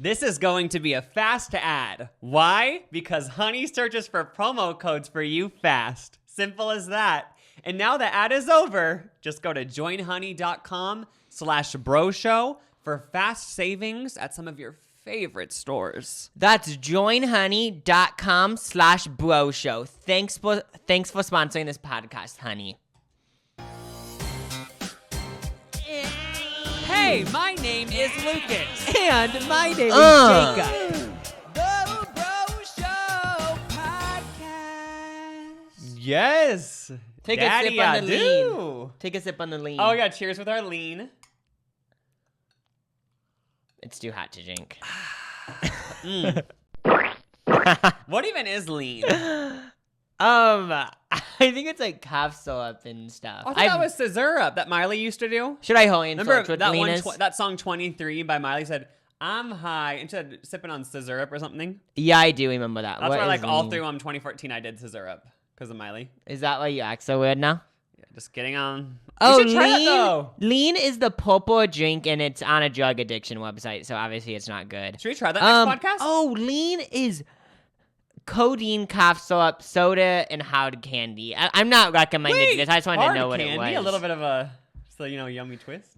This is going to be a fast ad. Why? Because Honey searches for promo codes for you fast. Simple as that. And now the ad is over. Just go to joinhoney.com/broshow for fast savings at some of your favorite stores. That's joinhoney.com/broshow. Thanks for sponsoring this podcast, Honey. Hey, my name is Lucas. And my name is Jacob. The Bro Show Podcast. Yes. Take Daddy, a sip on I the do. lean. Take a sip on the lean. Oh, yeah. Cheers with our lean. It's too hot to drink. What even is lean? I think it's like cough syrup and stuff. I thought that was scissor that Miley used to do. Should I hold in Remember what that lean one? is? That song 23 by Miley said, "I'm high," and she said sipping on scissor or something. Yeah, I do remember that. That's what why, like, is all lean? through 2014, I did scissor because of Miley. Is that why you act so weird now? Yeah, just kidding. You Oh, should try that, lean. though. Lean is the purple drink, and it's on a drug addiction website, so obviously it's not good. Should we try that next podcast? Oh, lean is codeine, cough syrup, soda, and hard candy. I'm not recommending this. I just wanted to know what candy, it was. a little bit of a, yummy twist.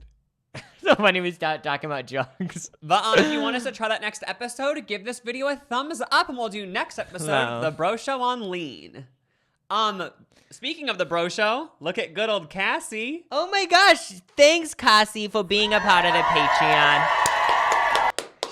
So funny we start talking about drugs. But if you want us to try that next episode, give this video a thumbs up, and we'll do next episode, Wow. The Bro Show on Lean. Speaking of the Bro Show, look at good old Cassie. Oh my gosh. Thanks, Cassie, for being a part of the Patreon.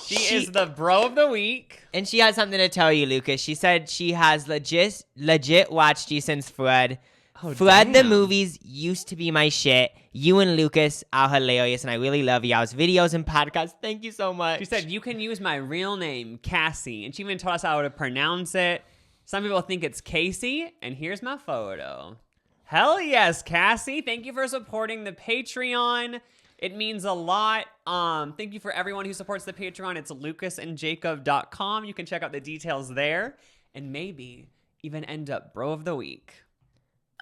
She is the bro of the week. And she has something to tell you, Lucas. She said she has legit watched you since Fred. Oh, Fred the damn. movies used to be my shit. You and Lucas are hilarious, and I really love y'all's videos and podcasts. Thank you so much. She said, you can use my real name, Cassie. And she even told us how to pronounce it. Some people think it's Casey, and here's my photo. Hell yes, Cassie. Thank you for supporting the Patreon. It means a lot. Thank you for everyone who supports the Patreon. It's lucasandjacob.com. You can check out the details there and maybe even end up Bro of the Week.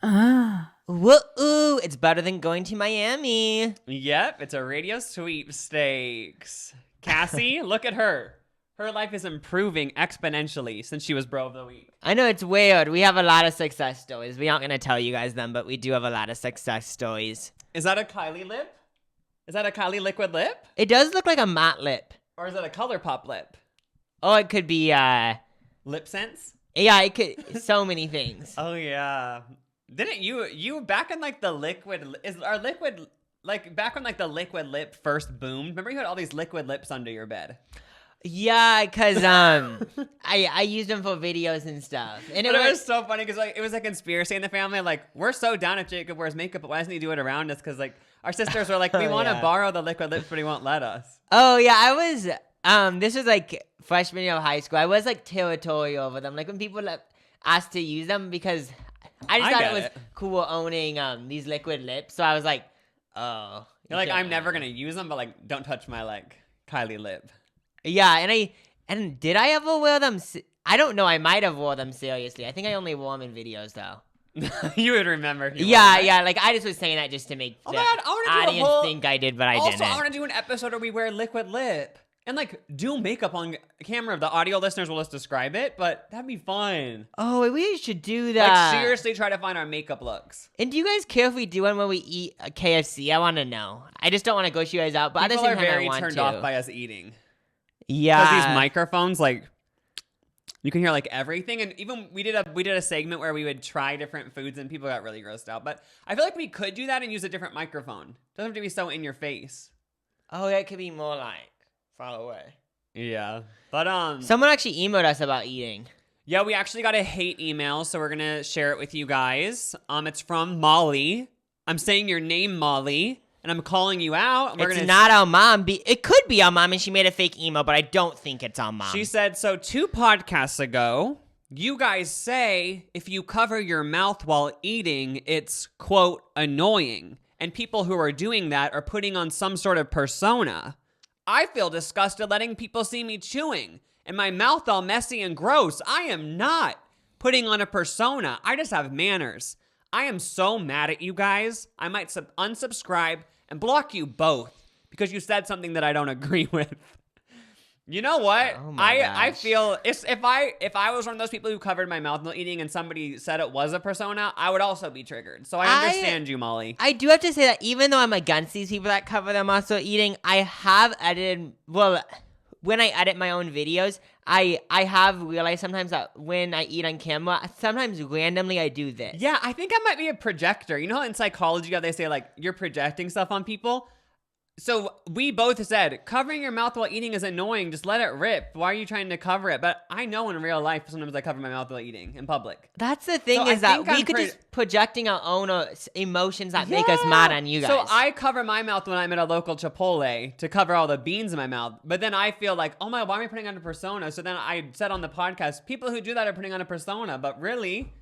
Woo-oo, it's better than going to Miami. Yep, it's a radio sweepstakes. Cassie, look at her. Her life is improving exponentially since she was Bro of the Week. I know it's weird. We have a lot of success stories. We aren't going to tell you guys them, but we do have a lot of success stories. Is that a Kylie lip? Is that a Kylie liquid lip? It does look like a matte lip. Or is that a ColourPop lip? Oh, it could be, Lip Sense? yeah, it could, so many things. Oh, yeah. Didn't you back in like the liquid, is our liquid, like back when like the liquid lip first boomed? Remember you had all these liquid lips under your bed? Yeah, because I used them for videos and stuff. And But it was so funny because like it was a conspiracy in the family. Like, we're so down if Jacob wears makeup, but why doesn't he do it around us? Because like our sisters were like, we want to Yeah. borrow the liquid lips, but he won't let us. Oh, yeah, I was, this was like freshman year of high school. I was like territorial over them. Like when people asked to use them because I just I thought get it was it. cool owning these liquid lips. So I was like, oh. You're like, can't I'm never have gonna use them, but like, don't touch my like Kylie lip. Yeah, and did I ever wear them? I don't know. I might have wore them seriously. I think I only wore them in videos though. You would remember. If you Yeah, wore them, right? yeah. Like I just was saying that just to make Oh the my God, I wanna do a audience whole- think I did, but I Also, didn't. I want to do an episode where we wear liquid lip and like do makeup on camera. If the audio listeners will just describe it, but that'd be fun. Oh, we should do that. Like seriously, try to find our makeup looks. And do you guys care if we do one where we eat a KFC? I want to know. I just don't want to gross you guys out, but People at the are same time, very I want turned to. off by us eating. Yeah. Because these microphones, like, you can hear like everything, and even we did a segment where we would try different foods, and people got really grossed out. But I feel like we could do that and use a different microphone. Doesn't have to be so in your face. Oh, that could be more like far away. Yeah, but Someone actually emailed us about eating. yeah, we actually got a hate email, so we're gonna share it with you guys. It's from Molly. I'm saying your name, Molly, and I'm calling you out. And It's not our mom. It could be our mom, and she made a fake email, but I don't think it's our mom. She said, so 2 podcasts ago, you guys say if you cover your mouth while eating, it's, quote, annoying. And people who are doing that are putting on some sort of persona. I feel disgusted letting people see me chewing and my mouth all messy and gross. I am not putting on a persona. I just have manners. I am so mad at you guys. I might unsubscribe and block you both because you said something that I don't agree with. You know what? Oh my I gosh. feel if I was one of those people who covered my mouth while eating and somebody said it was a persona, I would also be triggered. So I understand you, Molly. I do have to say that even though I'm against these people that cover their mouths while eating, I have edited. Well, when I edit my own videos, I have realized sometimes that when I eat on camera, sometimes randomly I do this. Yeah, I think I might be a projector. You know, in psychology, how they say like you're projecting stuff on people. So we both said covering your mouth while eating is annoying. Just let it rip. Why are you trying to cover it? But I know in real life, sometimes I cover my mouth while eating in public. That's the thing So is I that think we could just projecting our own emotions that make us mad on you guys. So I cover my mouth when I'm at a local Chipotle to cover all the beans in my mouth. But then I feel like, oh my, why am I putting on a persona? So then I said on the podcast, people who do that are putting on a persona. But really,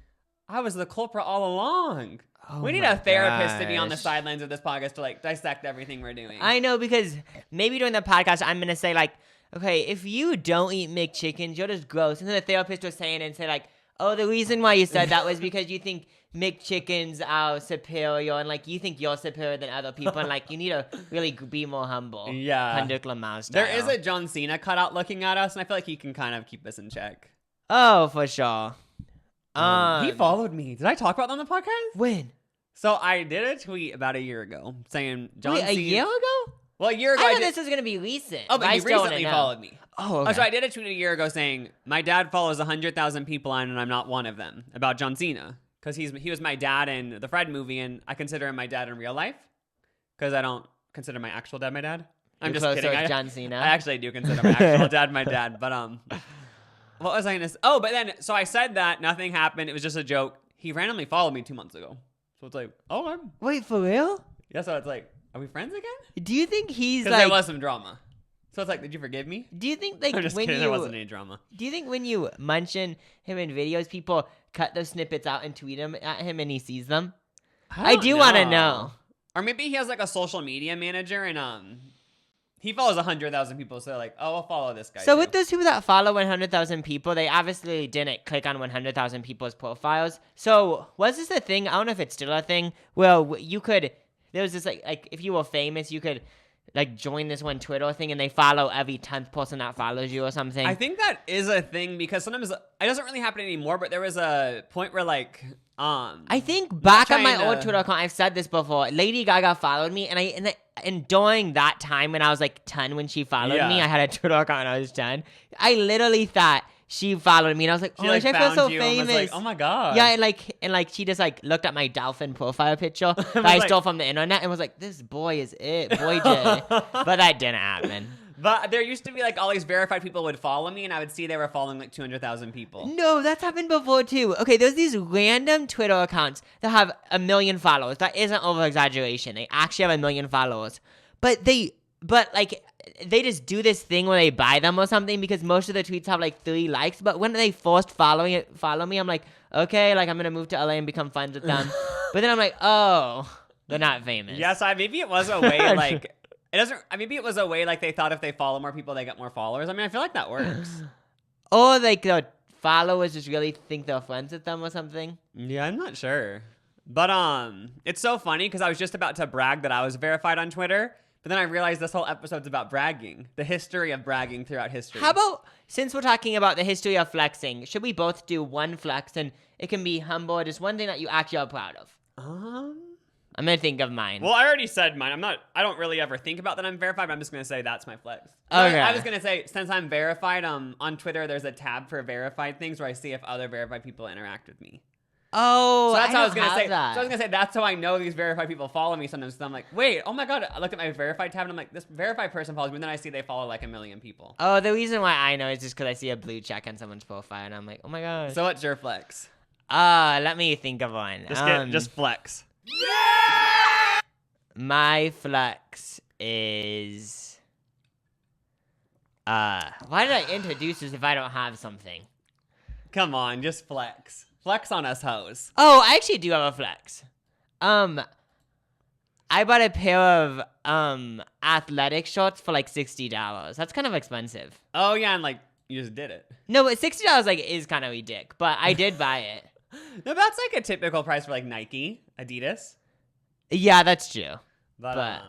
I was the culprit all along. Oh we need my a therapist to be on the gosh. sidelines of this podcast to like dissect everything we're doing. I know, because maybe during the podcast I'm gonna say like, okay, if you don't eat McChickens, you're just gross. And then the therapist was saying and say like, oh, the reason why you said that was because you think McChickens are superior and like you think you're superior than other people and like you need to really be more humble. Yeah. Kendrick Lamar There style. is a John Cena cutout looking at us, and I feel like he can kind of keep us in check. Oh, for sure. He followed me. Did I talk about that on the podcast? When? So I did a tweet about a year ago saying John Wait, Cena. a year ago? Well, a year ago I I thought did. this was gonna be recent. Oh, but I he still wanna recently know. followed me. Oh, okay. So I did a tweet a year ago saying my dad follows 100,000 people on, and I'm not one of them. About John Cena, because he was my dad in the Fred movie, and I consider him my dad in real life, because I don't consider my actual dad my dad. I'm You're just closer kidding. with John Cena. I actually do consider my actual dad my dad, but what was I gonna say? Oh, but then so I said that nothing happened. It was just a joke. He randomly followed me 2 months ago, so it's like, oh, Wait, for real? yeah. So it's like, are we friends again? Do you think he's Because like? there was some drama. So it's like, did you forgive me? Do you think like I'm just when kidding. you There wasn't any drama. do you think when you mention him in videos, people cut those snippets out and tweet them at him and he sees them? I do want to know. Or maybe he has like a social media manager and he follows 100,000 people. So they're like, oh, I'll follow this guy. So too. with those people that follow 100,000 people, they obviously didn't click on 100,000 people's profiles. So was this a thing? I don't know if it's still a thing. Well, you could. There was this like if you were famous, you could like join this one Twitter thing, and they follow every 10th person that follows you or something. I think that is a thing because sometimes it doesn't really happen anymore. But there was a point where like I think back on my trying old to- Twitter account, I've said this before. Lady Gaga followed me, and during that time when I was like 10, when she followed me, Yeah. I had a Twitter account when I was 10. I literally thought she followed me, and I was like, she oh, like I feel found so you and famous. was like, oh my god. Yeah, and like she just like looked at my dolphin profile picture that I like- stole from the internet and was like, this boy is it, boy J. But that didn't happen. But there used to be like all these verified people would follow me, and I would see they were following like 200,000 people. No, that's happened before too. Okay, there's these random Twitter accounts that have 1 million followers. That isn't over exaggeration. They actually have 1 million followers. But they just do this thing where they buy them or something because most of the tweets have like 3 likes. But when they forced follow me, I'm like, okay, like I'm gonna move to LA and become friends with them. But then I'm like, oh, they're not famous. Yes, maybe it was a way like it doesn't. Maybe it was a way like they thought if they follow more people, they get more followers. I mean, I feel like that works. Or like the followers just really think they're friends with them or something. Yeah, I'm not sure. But it's so funny because I was just about to brag that I was verified on Twitter, but then I realized this whole episode's about bragging, the history of bragging throughout history. How about, since we're talking about the history of flexing, should we both do one flex and it can be humble or just one thing that you actually are proud of? I'm gonna think of mine. Well, I already said mine. I don't really ever think about that I'm verified, but I'm just gonna say that's my flex. Okay. I was gonna say since I'm verified, on Twitter there's a tab for verified things where I see if other verified people interact with me. Oh, So that's how I was don't gonna have say. that. So I was gonna say that's how I know these verified people follow me sometimes. So I'm like, wait, oh my god! I look at my verified tab and I'm like, this verified person follows me. And then I see they follow like 1 million people. Oh, the reason why I know is just because I see a blue check on someone's profile and I'm like, oh my gosh. So what's your flex? Let me think of one. Just flex. My flex is. Why did I introduce this if I don't have something? Come on, just flex. Flex on us, hoes. Oh, I actually do have a flex. I bought a pair of athletic shorts for like $60. That's kind of expensive. Oh yeah, and like you just did it. No, but $60 like is kind of ridiculous. But I did buy it. No, that's like a typical price for like Nike, Adidas. Yeah, that's true. But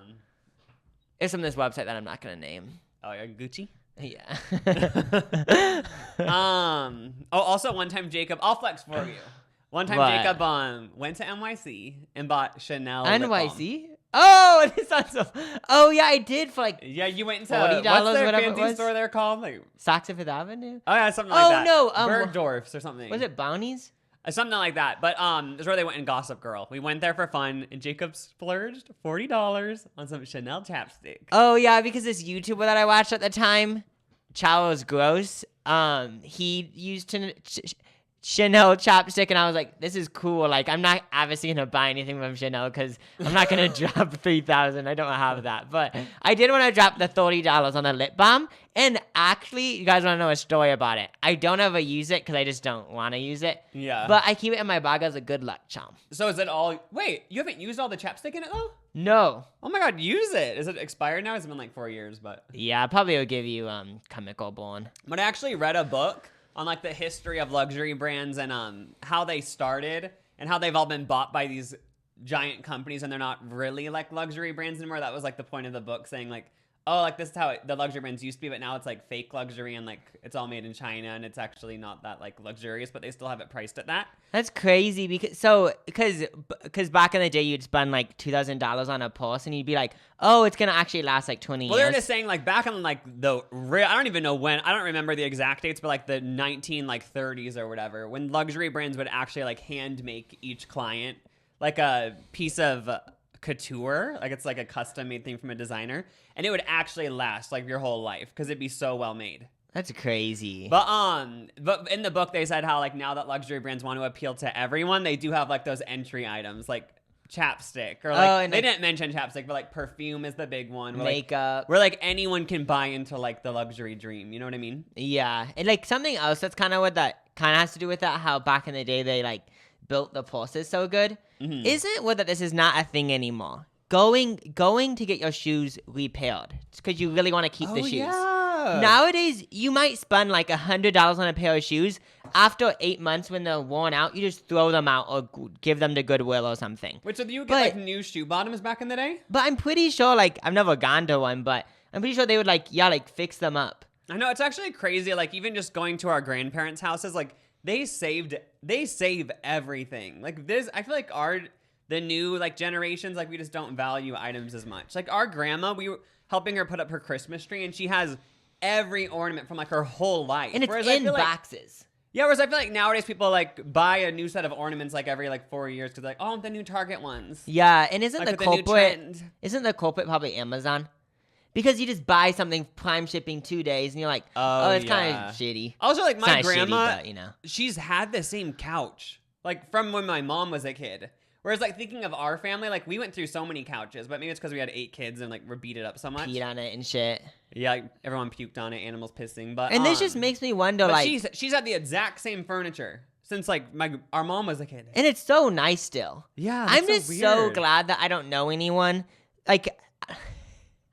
It's from this website that I'm not gonna name. oh yeah, Gucci. Yeah. Oh, also one time Jacob, I'll flex for you. One time What? Jacob went to NYC and bought Chanel lip balm. NYC? Oh, this sounds so. Oh yeah, I did for like Yeah, you went into $40, what's their whatever it fancy was? store they're called? Like, Saks of Fifth Avenue. oh yeah, something like Oh, that. no, Bergdorf's or something. Was it Bounties? Something like that. But it's where they went in Gossip Girl. We went there for fun, and Jacob splurged $40 on some Chanel chapstick. Oh yeah, because this YouTuber that I watched at the time, Charles Gross, he used Chanel chapstick, and I was like, this is cool. Like, I'm not obviously gonna buy anything from Chanel because I'm not gonna drop $3,000. I don't have that, but I did want to drop the $30 on the lip balm. And actually, you guys want to know a story about it? I don't ever use it because I just don't want to use it. Yeah. But I keep it in my bag as a good luck charm. So is it all? Wait, you haven't used all the chapstick in it though? No. Oh my god, use it. Is it expired now? It's been like 4 years, but. Yeah, probably will give you chemical born. But I actually read a book on like the history of luxury brands and how they started and how they've all been bought by these giant companies and they're not really like luxury brands anymore. That was like the point of the book, saying like, oh, like this is how the luxury brands used to be, but now it's like fake luxury and like it's all made in China and it's actually not that like luxurious, but they still have it priced at that. That's crazy because back in the day you'd spend like $2,000 on a purse and you'd be like, oh, it's gonna actually last like 20 Well, years. they're just saying like back in like the real, I don't even know when, I don't remember the exact dates, but like the 30s or whatever, when luxury brands would actually like hand make each client like a piece of couture, like it's like a custom made thing from a designer, and it would actually last like your whole life because it'd be so well made. That's crazy. But in the book they said how like now that luxury brands want to appeal to everyone, they do have like those entry items like chapstick or like they didn't mention chapstick, but like perfume is the big one. Makeup. Where like anyone can buy into like the luxury dream. You know what I mean? Yeah, and like something else that's kind of what that kind of has to do with that. How back in the day they like built the purses so good. Mm-hmm. Isn't it what that this is not a thing anymore? Going to get your shoes repaired because you really want to keep the shoes. Yeah. Nowadays, you might spend like $100 on a pair of shoes. After 8 months, when they're worn out, you just throw them out or give them to Goodwill or something. Which did you get like new shoe bottoms back in the day? But I'm pretty sure, like, I've never gone to one, but I'm pretty sure they would like fix them up. I know, it's actually crazy. Like even just going to our grandparents' houses, like they save everything. Like this, I feel like the new like generations, like we just don't value items as much. Like our grandma, we were helping her put up her Christmas tree, and she has every ornament from like her whole life, And it's whereas in boxes. Yeah, whereas I feel like nowadays people like buy a new set of ornaments like every like 4 years because like, oh, the new Target ones. Yeah, and isn't Like the with the new trend. culprit probably Amazon? Because you just buy something prime shipping 2 days and you're like, oh, it's kind of shitty. Also, like my It's not grandma, shitty, but, you know. she's had the same couch like from when my mom was a kid. Whereas like thinking of our family, like we went through so many couches, but maybe it's because we had 8 kids and like we're beat it up so much. Peed on it and shit. Yeah, like, everyone puked on it, animals pissing. But And this just makes me wonder, but like, she's had the exact same furniture since like our mom was a kid. and it's so nice still. Yeah, I'm just so weird. glad that I don't know anyone. Like,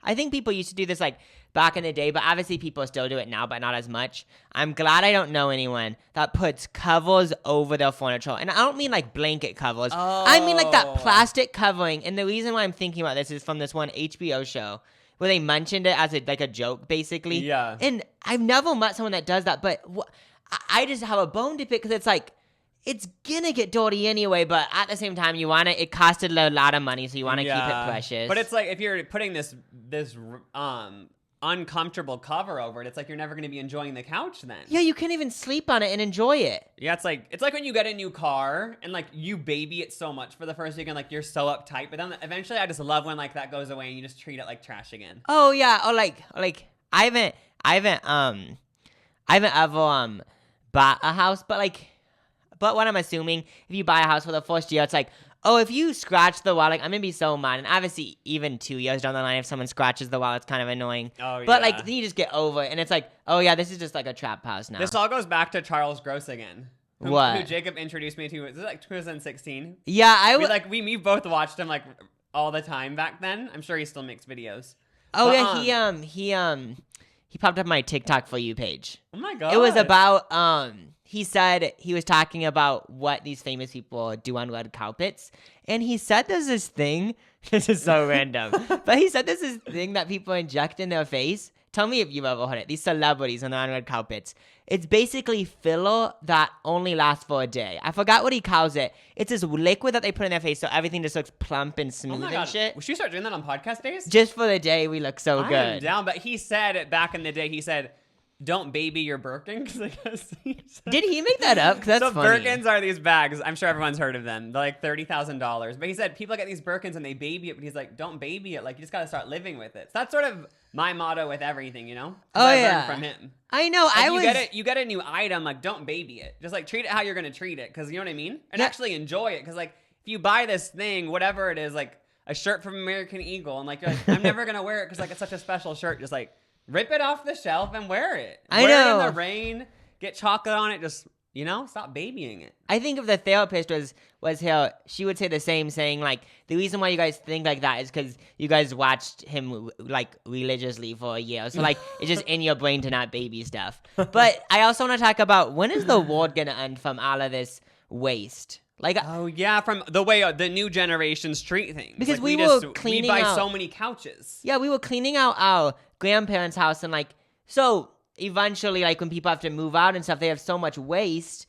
I think people used to do this like back in the day, but obviously people still do it now, but not as much. I'm glad I don't know anyone that puts covers over their furniture. And I don't mean like blanket covers. I mean like that plastic covering. And the reason why I'm thinking about this is from this one HBO show where they mentioned it as like a joke, basically. Yeah. And I've never met someone that does that, but I just have a bone to pick because it's like, it's gonna get dirty anyway, but at the same time, it costed a lot of money, so you want to keep it precious. But it's like if you're putting this uncomfortable cover over it, it's like you're never going to be enjoying the couch then. Yeah, you can't even sleep on it and enjoy it. Yeah, it's like when you get a new car and like you baby it so much for the first week and like you're so uptight, but then eventually I just love when like that goes away and you just treat it like trash again. Oh yeah, or like I haven't ever bought a house, but what I'm assuming, if you buy a house for the first year, it's like, oh, if you scratch the wall, like, I'm gonna be so mad. And obviously, even 2 years down the line, if someone scratches the wall, it's kind of annoying. Oh, but, yeah. like, then you just get over it. And it's like, oh, yeah, this is just like a trap house now. This all goes back to Charles Gross again. Who Jacob introduced me to. Was it like 2016? Yeah, we both watched him, like, all the time back then. I'm sure he still makes videos. Oh, but, yeah, he popped up my TikTok For You page. Oh, my God. It was about, he said he was talking about what these famous people do on red carpets. And he said there's this thing, this is so random, but he said there's this thing that people inject in their face tell me if you've ever heard it. These celebrities on the red carpets. It's basically filler that only lasts for a day. I forgot what he calls it. It's this liquid that they put in their face so everything just looks plump and smooth and shit. Should we start doing that on podcast days? Just for the day, we look so good. I'm down, but he said back in the day, he said, don't baby your Birkins. Did he make that up? 'Cause that's funny. Birkins are these bags. I'm sure everyone's heard of them. They're like $30,000. But he said people get these Birkins and they baby it. But he's like, don't baby it. Like, you just got to start living with it. So that's sort of my motto with everything, you know? Oh, I yeah. learned from him. I know. Like, you get a new item, like, don't baby it. Just, like, treat it how you're going to treat it. Because you know what I mean? And actually enjoy it. Because, like, if you buy this thing, whatever it is, like a shirt from American Eagle, and, like, you're like, I'm never going to wear it because, like, it's such a special shirt. Just, like, rip it off the shelf and wear it. I know. Wear it in the rain. Get chocolate on it. Just, you know, stop babying it. I think if the therapist was here, she would say the same, saying, like, the reason why you guys think like that is because you guys watched him, like, religiously for a year. So, like, it's just in your brain to not baby stuff. But I also want to talk about, when is the world going to end from all of this waste? Like, oh, yeah, from the way the new generations treat things. Because like, we buy out so many couches. Yeah, we were cleaning out our grandparents' house, and, like, so eventually, like, when people have to move out and stuff, they have so much waste.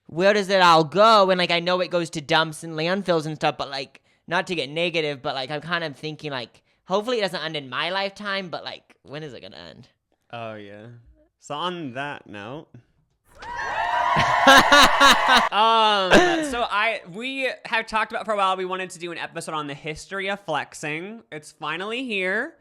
Where does it all go? And, like, I know it goes to dumps and landfills and stuff, but, like, not to get negative, but, like, I'm kind of thinking, like, hopefully it doesn't end in my lifetime, but, like, when is it going to end? Oh, yeah. So on that note... we have talked about for a while, we wanted to do an episode on the history of flexing. It's finally here.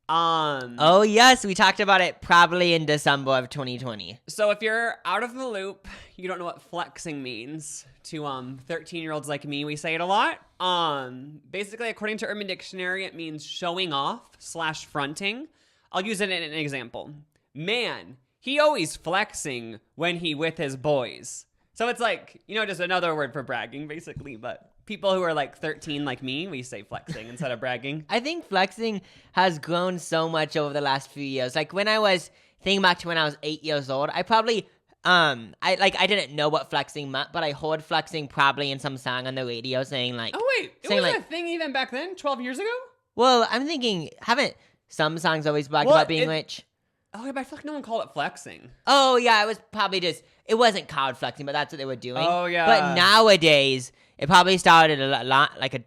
Oh yes, we talked about it probably in December of 2020. So if you're out of the loop, you don't know what flexing means. To 13-year-olds like me, we say it a lot. Basically, according to Urban Dictionary, it means showing off / fronting. I'll use it in an example. Man, he always flexing when he with his boys. So it's like, you know, just another word for bragging, basically. But people who are like 13 like me, we say flexing instead of bragging. I think flexing has grown so much over the last few years. Like, when I was thinking back to when I was 8 years old, I probably, I didn't know what flexing meant, but I heard flexing probably in some song on the radio saying, like... Oh, wait. It was a thing even back then? 12 years ago? Well, I'm thinking, haven't some songs always bragged about being rich? Oh, yeah, but I feel like no one called it flexing. Oh, yeah, it was probably just... It wasn't called flexing, but that's what they were doing. Oh, yeah. But nowadays, it probably started a lot, like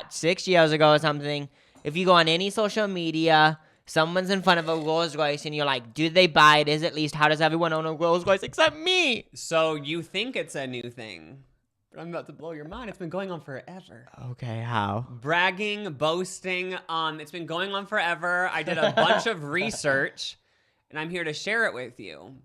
6 years ago or something. If you go on any social media, someone's in front of a Rolls Royce, and you're like, do they buy it? Is at least, how does everyone own a Rolls Royce except me? So you think it's a new thing. But I'm about to blow your mind. It's been going on forever. Okay, how? Bragging, boasting, it's been going on forever. I did a bunch of research, and I'm here to share it with you.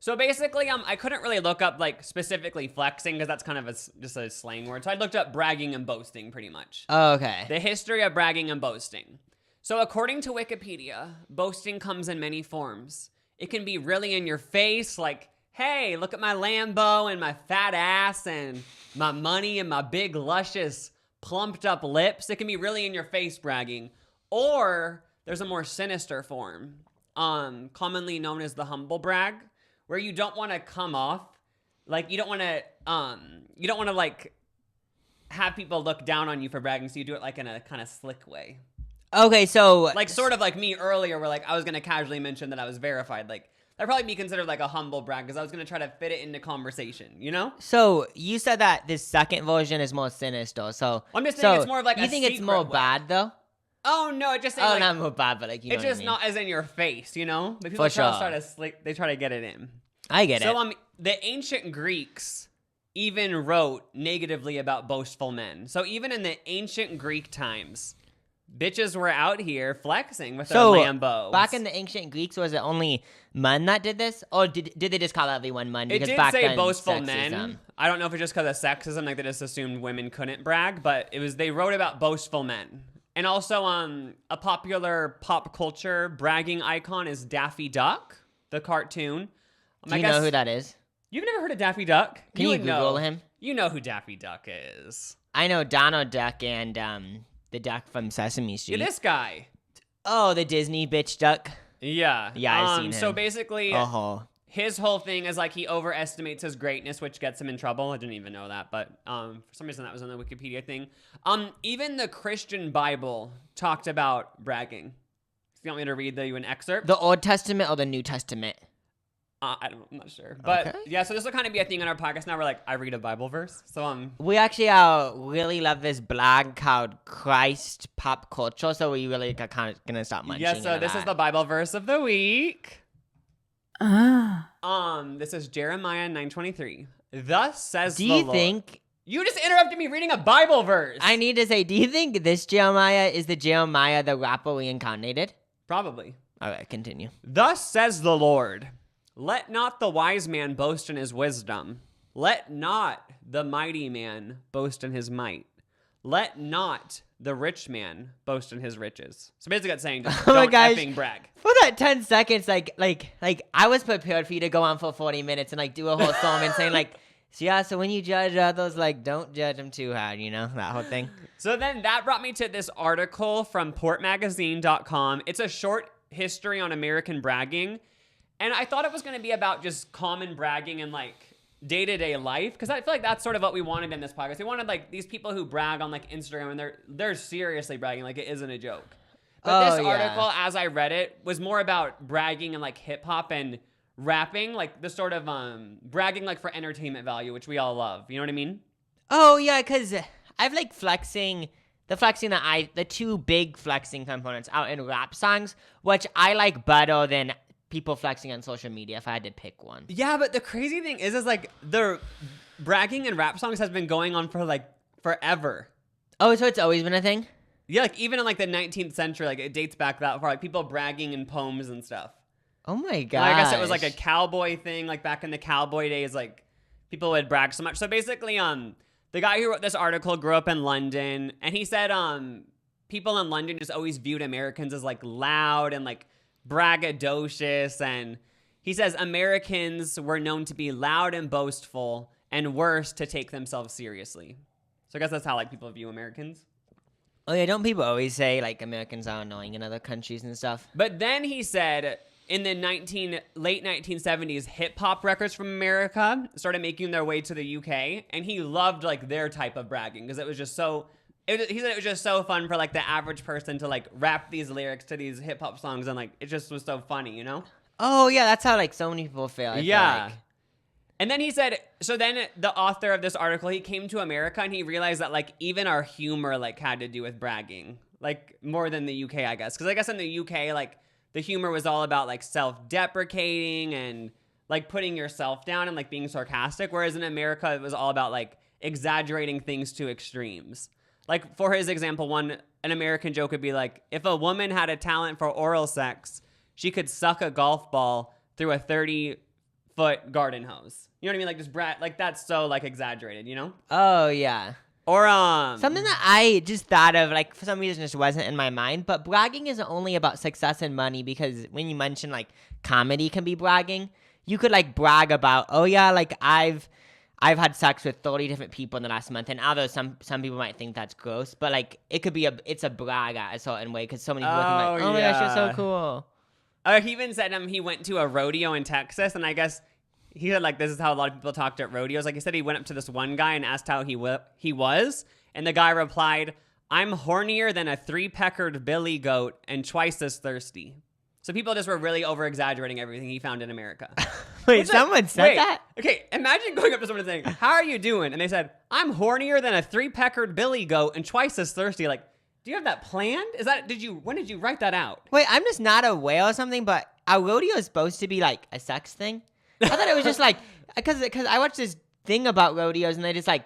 So basically, I couldn't really look up, like, specifically flexing, because that's kind of just a slang word. So I looked up bragging and boasting, pretty much. Oh, okay. The history of bragging and boasting. So according to Wikipedia, boasting comes in many forms. It can be really in your face, like, hey, look at my Lambo and my fat ass and my money and my big, luscious, plumped up lips. It can be really in your face bragging. Or there's a more sinister form, commonly known as the humble brag, where you don't want to come off, like, you don't want to, like, have people look down on you for bragging, so you do it, like, in a kind of slick way. Okay, so... Like, sort of like me earlier, where, like, I was going to casually mention that I was verified. Like, that'd probably be considered, like, a humble brag, because I was going to try to fit it into conversation, you know? So, you said that this second version is more sinister, so... I'm just saying it's more of, like, you think it's more bad, though? Oh, no, it just... Oh, like, not more bad, but, like, you know it's just what I mean. not as in your face, you know? But people they try to get it in. I get it. So, the ancient Greeks even wrote negatively about boastful men. So, even in the ancient Greek times, bitches were out here flexing with their Lambos. Back in the ancient Greeks, was it only men that did this? Or did they just call everyone men? Because it did back say then, boastful sexism. men. I don't know if it's just because of sexism, like they just assumed women couldn't brag, but they wrote about boastful men. And also, a popular pop culture bragging icon is Daffy Duck, the cartoon. Do you know who that is? You've never heard of Daffy Duck? Can you Google him? You know who Daffy Duck is. I know Donald Duck and the duck from Sesame Street. Yeah, this guy. Oh, the Disney bitch duck. Yeah. Yeah, I've seen him. So basically, his whole thing is like he overestimates his greatness, which gets him in trouble. I didn't even know that, but for some reason that was on the Wikipedia thing. Even the Christian Bible talked about bragging. you want me to read an excerpt? The Old Testament or the New Testament? I'm not sure. But Okay. yeah, so this will kind of be a thing on our podcast now. We're like, I read a Bible verse. So we actually really love this blog called Christ Pop Culture. So we really are kind of gonna start munching. Yeah. So this is the Bible verse of the week. This is Jeremiah 9:23. Thus says the Lord. Do you think? You just interrupted me reading a Bible verse. I need to say, do you think this Jeremiah is the Jeremiah the rapper reincarnated? Probably. All right, continue. Thus says the Lord. Let not the wise man boast in his wisdom. Let not the mighty man boast in his might. Let not the rich man boast in his riches. So basically it's saying just don't effing brag. For that 10 seconds, like I was prepared for you to go on for 40 minutes and like do a whole sermon saying like, so when you judge others, like don't judge them too hard, that whole thing. So then that brought me to this article from portmagazine.com. It's a short history on American bragging. And I thought it was going to be about just common bragging in like day-to-day life, because I feel like that's sort of what we wanted in this podcast. We wanted like these people who brag on like Instagram and they're seriously bragging, like it isn't a joke. But this article, as I read it, was more about bragging and like hip hop and rapping, like the sort of bragging like for entertainment value, which we all love. You know what I mean? Oh yeah, because I've like the two big flexing components out in rap songs, which I like better than people flexing on social media if I had to pick one. Yeah, but the crazy thing is like the bragging in rap songs has been going on for like forever. Oh, so it's always been a thing? Yeah, like even in like the 19th century, like it dates back that far, like people bragging in poems and stuff. Oh my god! I guess it was like a cowboy thing, like back in the cowboy days, like people would brag so much. So basically, the guy who wrote this article grew up in London, and he said, people in London just always viewed Americans as like loud and like braggadocious, and he says Americans were known to be loud and boastful, and worse, to take themselves seriously. So I guess that's how like people view Americans. Oh yeah, don't people always say like Americans are annoying in other countries and stuff? But then he said in the late 1970s, hip hop records from America started making their way to the UK, and he loved like their type of bragging because it was just so. He said it was just so fun for like the average person to like rap these lyrics to these hip hop songs, and like it just was so funny, Oh yeah, that's how like so many people feel. I feel like. And then he said, so then the author of this article, he came to America and he realized that like even our humor like had to do with bragging, like more than the UK, I guess. Because I guess in the UK, like the humor was all about like self-deprecating and like putting yourself down and like being sarcastic. Whereas in America, it was all about like exaggerating things to extremes. Like for his example, an American joke would be like, if a woman had a talent for oral sex, she could suck a golf ball through a 30-foot garden hose. You know what I mean? Like just like that's so like exaggerated, Oh yeah. Or something that I just thought of, like for some reason just wasn't in my mind, but bragging isn't only about success and money, because when you mention like comedy can be bragging, you could like brag about, oh yeah, like I've had sex with 30 different people in the last month, and although some people might think that's gross, but like it could be it's a brag at a certain way, because so many people think like, oh my gosh, you're so cool. He even said he went to a rodeo in Texas, and I guess he said like this is how a lot of people talked at rodeos. Like he said he went up to this one guy and asked how he was, and the guy replied, "I'm hornier than a 3-peckered billy goat and twice as thirsty." So people just were really over-exaggerating everything he found in America. Wait, someone said that? Okay, imagine going up to someone and saying, "How are you doing?" And they said, "I'm hornier than a 3-peckered billy goat and twice as thirsty." Like, do you have that planned? When did you write that out? Wait, I'm just not aware of something, but a rodeo is supposed to be like a sex thing? I thought it was just like, because I watched this thing about rodeos, and they just like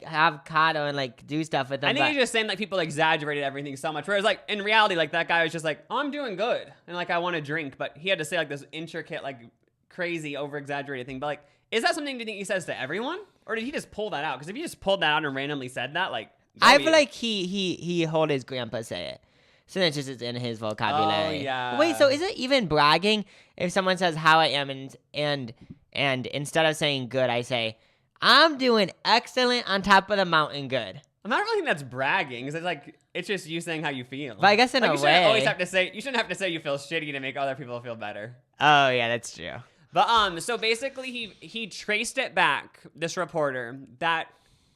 have cattle and like do stuff with them. I think you're just saying like people exaggerated everything so much. Whereas like in reality, like that guy was just like, "Oh, I'm doing good," and like I want to drink, but he had to say like this intricate, like crazy, over-exaggerated thing. But like, is that something do you think he says to everyone, or did he just pull that out? Because if he just pulled that out and randomly said that, like, I feel like he heard his grandpa say it. So then it's just in his vocabulary. Oh, yeah. Wait, so is it even bragging if someone says how I am and instead of saying good, I say, I'm doing excellent on top of the mountain good? I'm not really think that's bragging, because it's just you saying how you feel. But I guess in a way. You shouldn't have to say you feel shitty to make other people feel better. Oh, yeah, that's true. But so basically he traced it back, this reporter, that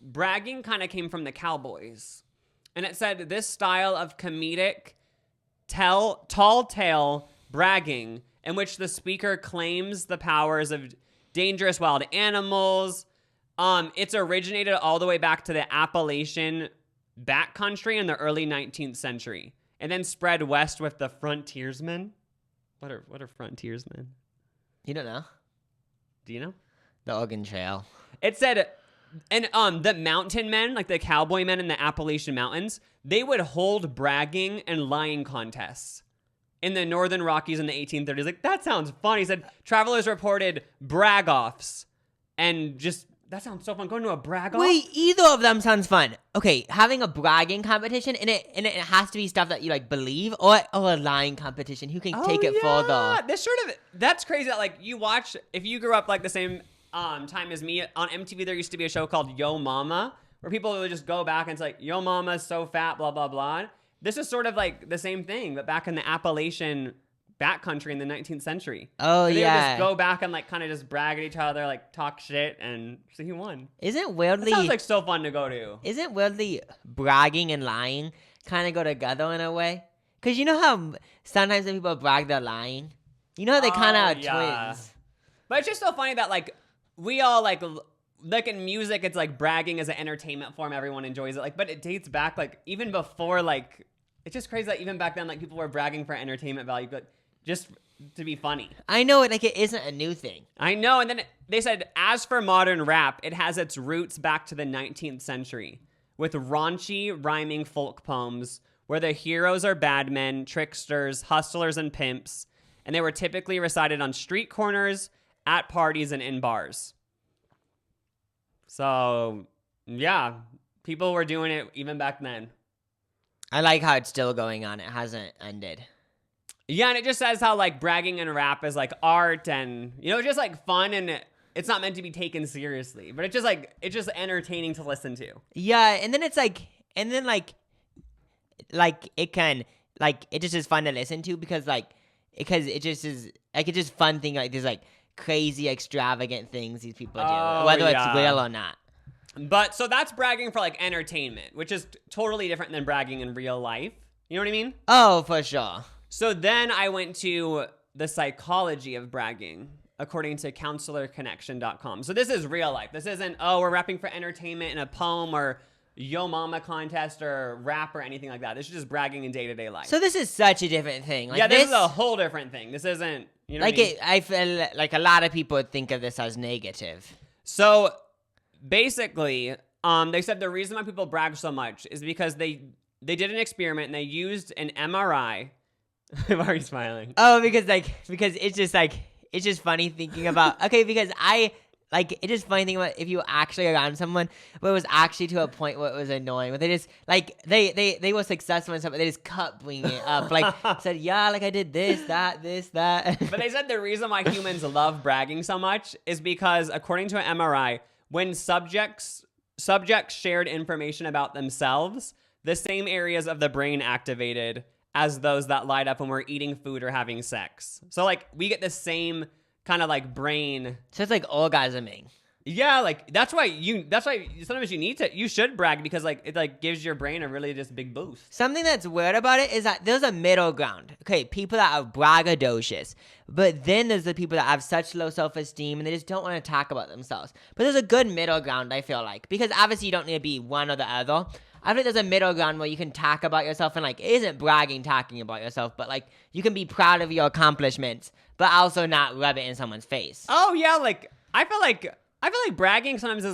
bragging kind of came from the cowboys. And it said this style of comedic tall tale bragging, in which the speaker claims the powers of dangerous wild animals. It's originated all the way back to the Appalachian backcountry in the early 19th century, and then spread west with the frontiersmen. What are frontiersmen? You don't know? Do you know? The Oregon Trail. It said, and the mountain men, like the cowboy men in the Appalachian Mountains, they would hold bragging and lying contests in the Northern Rockies in the 1830s. Like, that sounds fun. He said travelers reported brag-offs, and just, that sounds so fun. Going to a brag-off? Wait, either of them sounds fun. Okay, having a bragging competition, and it has to be stuff that you like believe, or a lying competition. Who can take it further? That's crazy that like you watch, if you grew up like the same time as me, on MTV there used to be a show called Yo Mama, where people would just go back and it's like, Yo Mama's so fat, blah, blah, blah. This is sort of like the same thing, but back in the Appalachian backcountry in the 19th century. Oh, so they yeah. would just go back and like kind of just brag at each other, like talk shit, and see who won. Isn't weirdly... That sounds like so fun to go to. Isn't weirdly bragging and lying kind of go together in a way? Because you know how sometimes when people brag, they're lying? You know how they kind of are twins? But it's just so funny that like we all like in music, it's like bragging as an entertainment form. Everyone enjoys it. Like, but it dates back like even before like, it's just crazy that even back then like people were bragging for entertainment value, but just to be funny. I know, like it isn't a new thing. I know. And then they said, as for modern rap, it has its roots back to the 19th century with raunchy rhyming folk poems where the heroes are bad men, tricksters, hustlers, and pimps. And they were typically recited on street corners, at parties, and in bars. So, yeah, people were doing it even back then. I like how it's still going on. It hasn't ended. Yeah, and it just says how, like, bragging and rap is, like, art and, you know, just, like, fun, and it's not meant to be taken seriously. But it's just entertaining to listen to. Yeah, and then it's, like, it can, like, it just is fun to listen to because it just is, like, it's just fun thing, like, there's, like, crazy, extravagant things these people do, whether it's real or not. But, so that's bragging for, like, entertainment, which is totally different than bragging in real life. You know what I mean? Oh, for sure. So then I went to the psychology of bragging, according to counselorconnection.com. So this is real life. This isn't, we're rapping for entertainment in a poem or Yo Mama contest or rap or anything like that. This is just bragging in day-to-day life. So this is such a different thing. Like, yeah, this is a whole different thing. This isn't, you know like what I mean? I feel like a lot of people would think of this as negative. So basically, they said the reason why people brag so much is because they did an experiment and they used an MRI. I'm already smiling. Oh, because it's just funny thinking about, okay, because it's just funny thinking about if you actually around someone, but it was actually to a point where it was annoying, where they just, like, they were successful and stuff, but they just kept bringing it up, like, said, yeah, like, I did this, that. But they said the reason why humans love bragging so much is because, according to an MRI, when subjects shared information about themselves, the same areas of the brain activated as those that light up when we're eating food or having sex. So, like, we get the same kind of, like, brain. So it's like orgasming. Yeah, like, that's why sometimes you should brag because, like, it, like, gives your brain a really just big boost. Something that's weird about it is that there's a middle ground. Okay, people that are braggadocious, but then there's the people that have such low self-esteem and they just don't want to talk about themselves. But there's a good middle ground, I feel like, because obviously you don't need to be one or the other. I think there's a middle ground where you can talk about yourself and, like, it isn't bragging talking about yourself, but, like, you can be proud of your accomplishments, but also not rub it in someone's face. Oh, yeah, like, I feel like bragging sometimes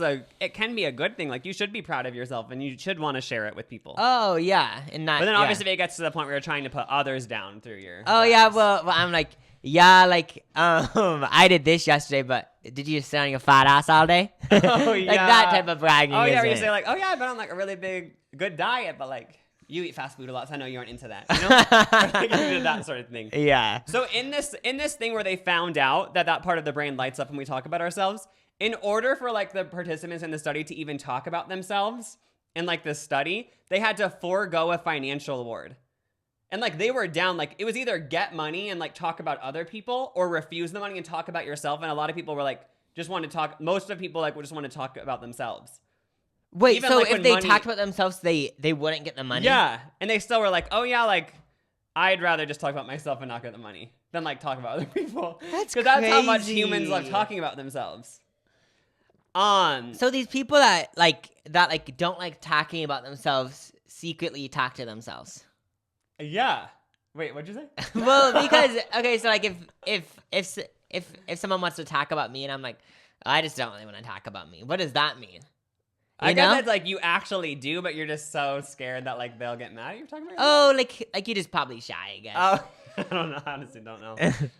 it can be a good thing. Like, you should be proud of yourself and you should want to share it with people. Oh, yeah. But then obviously if it gets to the point where you're trying to put others down through your brags. Yeah, well, I'm like, yeah, like, I did this yesterday, but did you sit on your fat ass all day? Oh, yeah. Like that type of bragging. Oh, yeah, where you say, like, oh, yeah, I've been on, like, a really good diet, but, like, you eat fast food a lot, so I know you aren't into that. You know? Like, you did that sort of thing. Yeah. So in this thing where they found out that part of the brain lights up when we talk about ourselves, in order for, like, the participants in the study to even talk about themselves in, like, this study, they had to forego a financial award. And, like, they were down, like, it was either get money and, like, talk about other people or refuse the money and talk about yourself. And a lot of people were, like, just want to talk. Most of people, like, would just want to talk about themselves. Wait, even, so like, if they talked about themselves, they wouldn't get the money? Yeah. And they still were like, oh, yeah, like, I'd rather just talk about myself and not get the money than like talk about other people. That's Because that's how much crazy. humans love talking about themselves. So these people that don't like talking about themselves secretly talk to themselves. Yeah. Wait, what'd you say? Well, because okay, so like if someone wants to talk about me and I'm like, I just don't really want to talk about me. What does that mean? I guess that's like you actually do, but you're just so scared that like they'll get mad at you for talking about Oh, like you're just probably shy, I guess. Oh, I don't know. Honestly, don't know.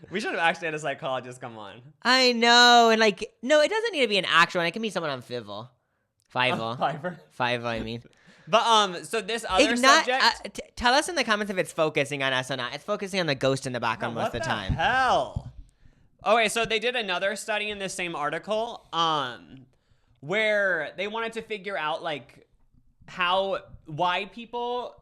We should have actually had a psychologist come on. I know, and like, no, it doesn't need to be an actual one. It can be someone on Fiverr. Fiverr. I mean. But so this other subject. Tell us in the comments if it's focusing on us or not. It's focusing on the ghost in the background most of the time. What the hell? Okay, so they did another study in this same article, where they wanted to figure out like why people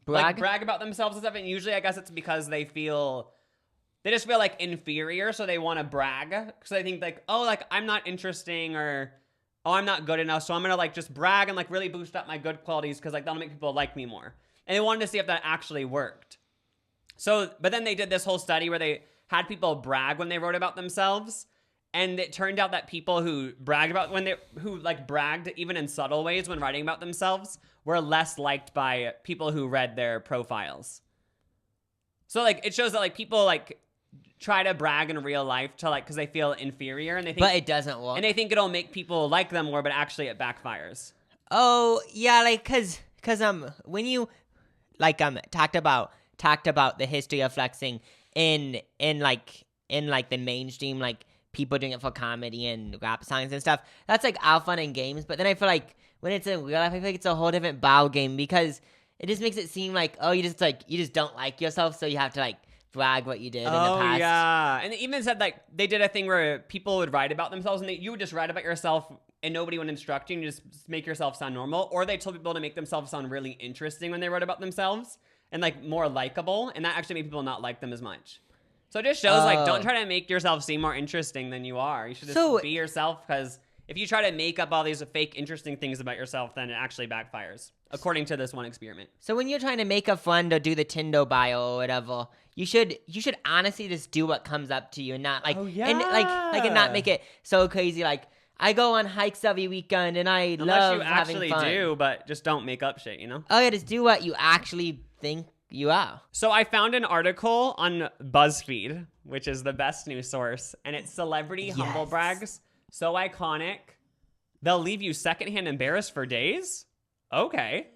brag about themselves and stuff, and usually I guess it's because they just feel like inferior, so they want to brag because they think like, oh, like I'm not interesting, or oh, I'm not good enough, so I'm gonna like just brag and like really boost up my good qualities because like that'll make people like me more. And they wanted to see if that actually worked. So, but then they did this whole study where they had people brag when they wrote about themselves. And it turned out that people who bragged even in subtle ways when writing about themselves were less liked by people who read their profiles. So like it shows that like people like try to brag in real life to like because they feel inferior and they think, but it doesn't work. And they think it'll make people like them more, but actually it backfires. Oh yeah, like cause when you like talked about the history of flexing in the mainstream like. People doing it for comedy and rap songs and stuff. That's like all fun and games. But then I feel like when it's in real life, I feel like it's a whole different ball game because it just makes it seem like, oh, you just don't like yourself, so you have to like brag what you did in the past. Oh yeah, and they even said like they did a thing where people would write about themselves and you would just write about yourself and nobody would instruct you and you just make yourself sound normal. Or they told people to make themselves sound really interesting when they wrote about themselves and like more likable, and that actually made people not like them as much. So it just shows, like, don't try to make yourself seem more interesting than you are. You should just be yourself, because if you try to make up all these fake interesting things about yourself, then it actually backfires, according to this one experiment. So when you're trying to make a friend or do the Tinder bio or whatever, you should honestly just do what comes up to you and not, like, and not make it so crazy, like, I go on hikes every weekend and I love having fun. Unless you actually do, but just don't make up shit, you know? Oh, yeah, just do what you actually think you are. So I found an article on BuzzFeed, which is the best news source, and it's celebrity humble brags. So iconic. They'll leave you secondhand embarrassed for days? Okay.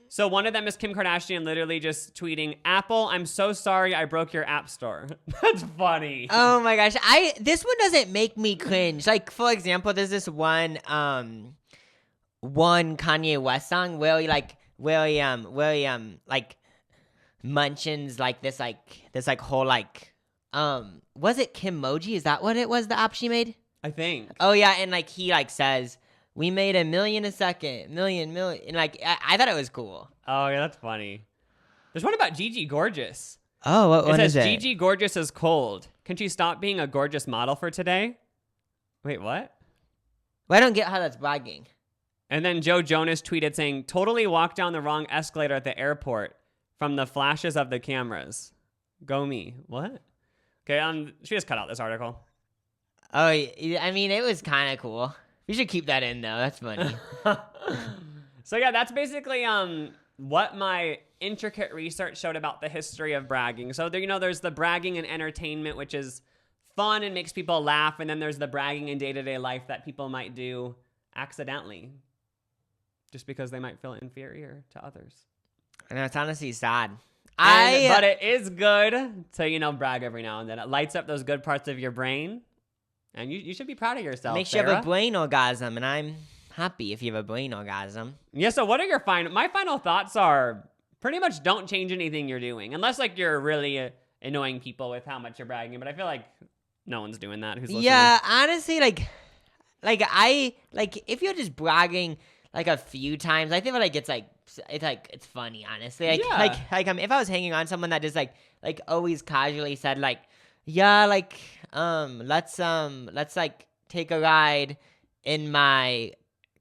So one of them is Kim Kardashian literally just tweeting, Apple, I'm so sorry I broke your app store. That's funny. Oh my gosh. This one doesn't make me cringe. Like, for example, there's this one Kanye West song where he mentions like this whole was it Kimoji? Is that what it was, the app she made? I think. Oh yeah, and like he like says, we made $1 million a second, million, and like I thought it was cool. Oh yeah, that's funny. There's one about Gigi Gorgeous. Oh, what one is it? It says Gigi Gorgeous is cold. Can she stop being a gorgeous model for today? Wait, what? Well, I don't get how that's bragging. And then Joe Jonas tweeted saying, totally walked down the wrong escalator at the airport from the flashes of the cameras. Go me. What? Okay, she just cut out this article. Oh, I mean, it was kind of cool. We should keep that in, though. That's funny. So, yeah, that's basically what my intricate research showed about the history of bragging. So, there's the bragging and entertainment, which is fun and makes people laugh. And then there's the bragging in day-to-day life that people might do accidentally, just because they might feel inferior to others. And it's honestly sad. But it is good to, brag every now and then. It lights up those good parts of your brain. And you should be proud of yourself, Makes you have a brain orgasm, and I'm happy if you have a brain orgasm. Yeah, so what are my final thoughts are pretty much don't change anything you're doing. Unless, like, you're really annoying people with how much you're bragging. But I feel like no one's doing that who's listening. Yeah, honestly, if you're just bragging, like, a few times, I feel like it's funny, honestly. If I was hanging on someone that just, like always casually said, like, yeah, like, let's like take a ride in my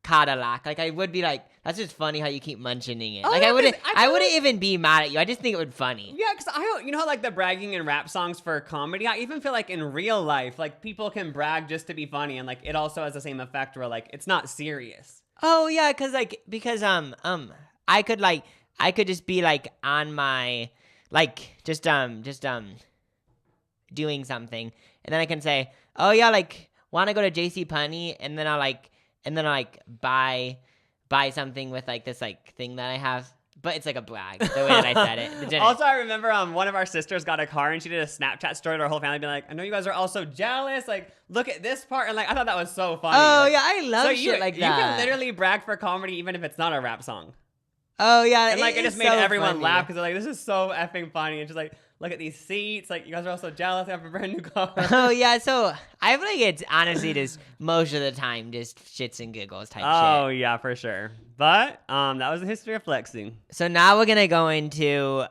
Cadillac. Like I would be like, that's just funny how you keep mentioning it. Oh, Like yeah, I wouldn't 'cause I wouldn't even be mad at you. I just think it would be funny. Yeah, because you know how like the bragging in rap songs for comedy, I even feel like in real life, like people can brag just to be funny, and like it also has the same effect where like it's not serious. Oh yeah, because I could just be like on my just doing something, and then I can say, oh yeah, like want to go to JCPenney, and then I'll buy something with like this like thing that I have. But it's like a brag, the way that I said it. Also, I remember one of our sisters got a car and she did a Snapchat story to our whole family being like, I know you guys are all so jealous. Like, look at this part. And like, I thought that was so funny. Oh like, yeah, I love shit like that. You can literally brag for comedy even if it's not a rap song. Oh yeah. And like, it just made so everyone funny. laugh because they're like, this is so effing funny. And she's like, look at these seats. Like, you guys are all so jealous. I have a brand new car. Oh yeah, so I feel like it's honestly just most of the time just shits and giggles type shit. Oh yeah, for sure. But that was the history of flexing. So now we're gonna go into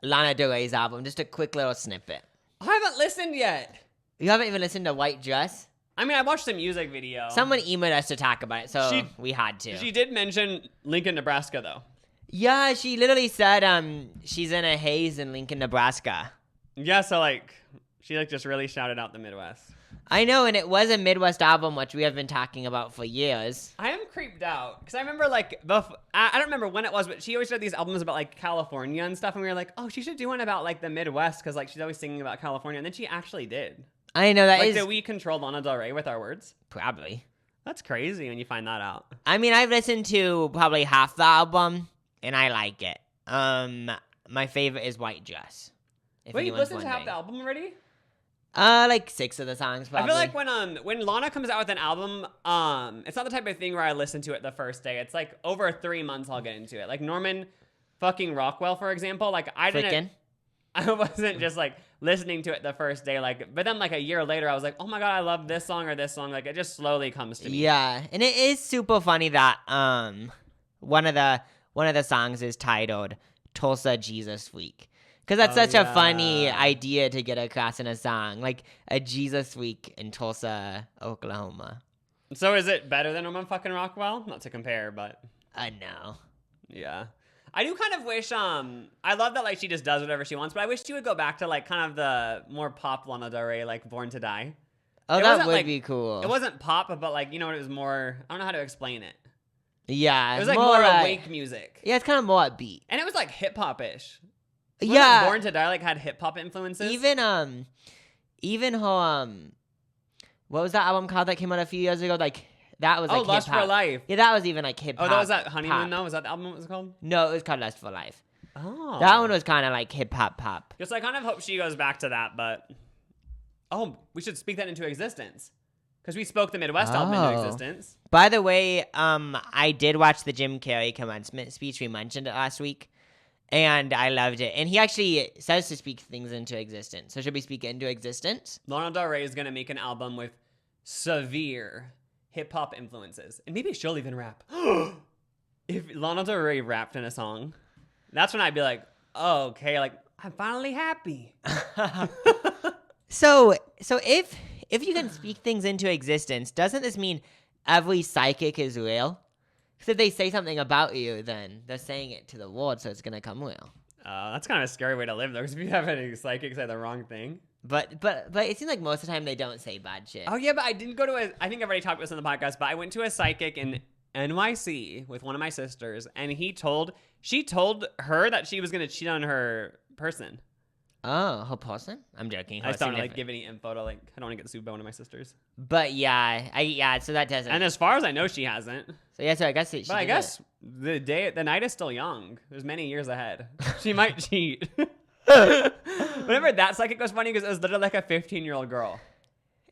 Lana Del Rey's album. Just a quick little snippet. I haven't listened yet. You haven't even listened to White Dress? I mean, I watched the music video. Someone emailed us to talk about it, so we had to. She did mention Lincoln, Nebraska, though. Yeah, she literally said she's in a haze in Lincoln, Nebraska. Yeah, so like she like just really shouted out the Midwest. I know, and it was a Midwest album, which we have been talking about for years. I am creeped out because I remember like I don't remember when it was, but she always did these albums about like California and stuff, and we were like, oh, she should do one about like the Midwest because like she's always singing about California, and then she actually did. I know that like, is. Did we control Lana Del Rey with our words? Probably. That's crazy when you find that out. I mean, I've listened to probably half the album, and I like it. My favorite is White Dress. Wait, you listened to half the album already? Like 6 of the songs, probably. I feel like when Lana comes out with an album, it's not the type of thing where I listen to it the first day. It's like over 3 months I'll get into it. Like Norman fucking Rockwell, for example. Like I wasn't just like listening to it the first day. Like, but then like a year later, I was like, oh my god, I love this song or this song. Like it just slowly comes to me. Yeah, and it is super funny that one of the songs is titled Tulsa Jesus Week. Because that's such a funny idea to get across in a song. Like, a Jesus Week in Tulsa, Oklahoma. So is it better than Norman fucking Rockwell? Not to compare, but... No. Yeah. I do kind of wish, I love that, like, she just does whatever she wants, but I wish she would go back to, like, kind of the more pop Lana Del Rey, like, Born to Die. Oh, that would be cool. It wasn't pop, but, like, you know what, it was more... I don't know how to explain it. Yeah. It was, like, more awake music. Yeah, it's kind of more upbeat. And it was, like, hip-hop-ish. Yeah, Born to Die like had hip hop influences. Even her what was that album called that came out a few years ago? Like that was like Lust for Life. Yeah, that was even like hip hop. Oh, that was that Honeymoon though. Was that the album? What was it called? No, it was called Lust for Life. Oh, that one was kind of like hip hop pop. Just I kind of hope she goes back to that, but we should speak that into existence because we spoke the Midwest album into existence. By the way, I did watch the Jim Carrey commencement speech. We mentioned it last week. And I loved it. And he actually says to speak things into existence. So should we speak it into existence? Lana Del Rey is going to make an album with severe hip-hop influences. And maybe she'll even rap. If Lana Del Rey rapped in a song, that's when I'd be like, oh, okay, like, I'm finally happy. So if you can speak things into existence, doesn't this mean every psychic is real? Because if they say something about you, then they're saying it to the world, so it's going to come real. That's kind of a scary way to live, though, because if you have any psychics say the wrong thing. But it seems like most of the time they don't say bad shit. Oh, yeah, but I didn't go to I think I've already talked about this on the podcast, but I went to a psychic in NYC with one of my sisters, and she told her that she was going to cheat on her person. Oh, her person? I'm joking. I just don't want to give any info to, like, I don't want to get sued by one of my sisters. But yeah, so that doesn't. And as far as I know, she hasn't. So I guess But I guess the night is still young. There's many years ahead. She might cheat. Whenever that psychic was funny because it was literally like a 15-year-old girl.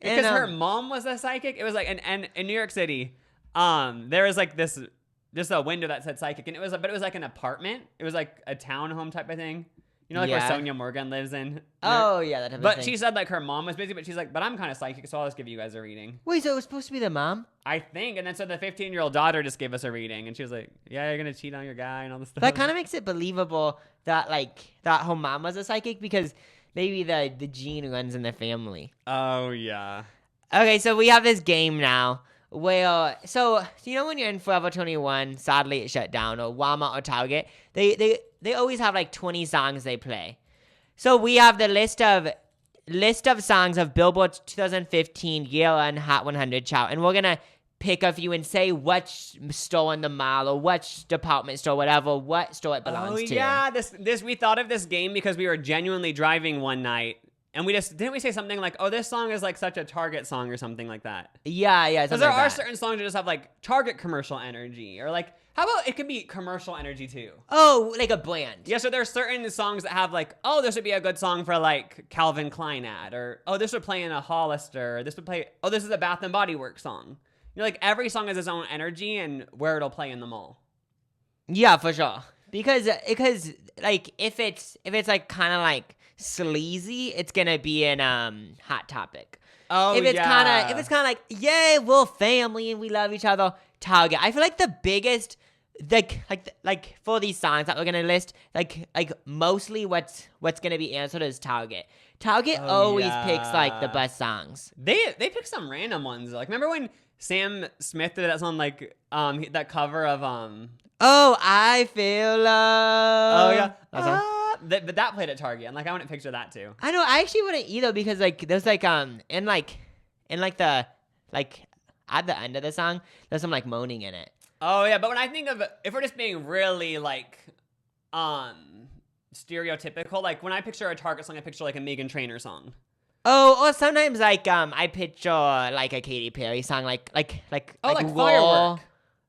Because her mom was a psychic. It was like, and in New York City, there was like this a window that said psychic, and it was like an apartment. It was like a townhome type of thing. You know, like where Sonia Morgan lives in. Oh, yeah, that type of thing. But she said like her mom was busy, but she's like, but I'm kind of psychic, so I'll just give you guys a reading. Wait, so it was supposed to be the mom? I think, and then so the 15-year-old daughter just gave us a reading, and she was like, yeah, you're gonna cheat on your guy and all this stuff. That kind of makes it believable that her mom was a psychic because maybe the gene runs in the family. Oh, yeah. Okay, so we have this game now where so you know when you're in Forever 21, sadly it shut down, or Walmart or Target, they always have like 20 songs they play. So we have the list of songs of Billboard's 2015 year-end Hot 100 chart, and we're gonna pick a few and say what store in the mall or what department store, whatever, what store it belongs to. Oh yeah, this we thought of this game because we were genuinely driving one night. And we didn't we say something like, oh, this song is like such a Target song or something like that? Yeah. Because there are that. certain songs that just have like Target commercial energy, or like, how about it could be commercial energy too? Oh, like a brand. Yeah, so there's certain songs that have like, oh, this would be a good song for like Calvin Klein ad, or oh, this would play in a Hollister, or this would play, oh, this is a Bath and Body Works song. You know, like every song has its own energy and where it'll play in the mall. Yeah, for sure. Because like if it's like kind of like sleazy, it's gonna be in Hot Topic. Oh, if it's kind of like, yay, we're family and we love each other, Target. I feel like the biggest like for these songs that we're gonna list, like mostly what's gonna be answered is Target. Target always picks like the best songs. They pick some random ones. Like remember when Sam Smith did that song, like that cover of Oh, I feel love. Oh yeah. But that played at Target, and like I wouldn't picture that too. I know. I actually wouldn't either, because like there's like in the at the end of the song, there's some like moaning in it. Oh yeah, but when I think of, if we're just being really like stereotypical, like when I picture a Target song, I picture like a Meghan Trainor song. Oh, or sometimes like I picture like a Katy Perry song, like Firework.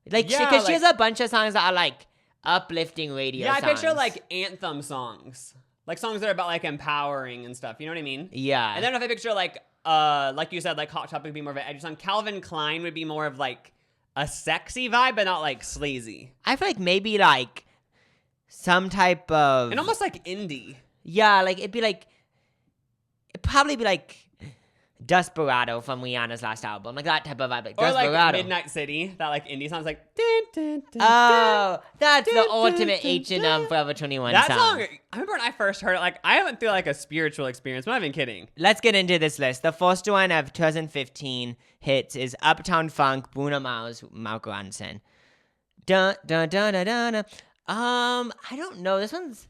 Like Yeah, because she has a bunch of songs that are like uplifting radio songs. I picture like anthem songs. Like songs that are about like empowering and stuff. You know what I mean? Yeah. And then if I picture like you said, like Hot Topic would be more of an edgy song. Calvin Klein would be more of like a sexy vibe, but not like sleazy. I feel like maybe like some type of... And almost like indie. Yeah, like it'd probably be like Desperado from Rihanna's last album, like that type of vibe, like or Desperado. like Midnight City, that like indie song's like. Oh, that's the ultimate H&M Forever 21 that song. I remember when I first heard it, like I went through like a spiritual experience. I'm not even kidding. Let's get into this list. The first one of 2015 hits is Uptown Funk, Bruno Mars, Mark Ronson. Dun dun dun dun dun. Dun. I don't know. This one's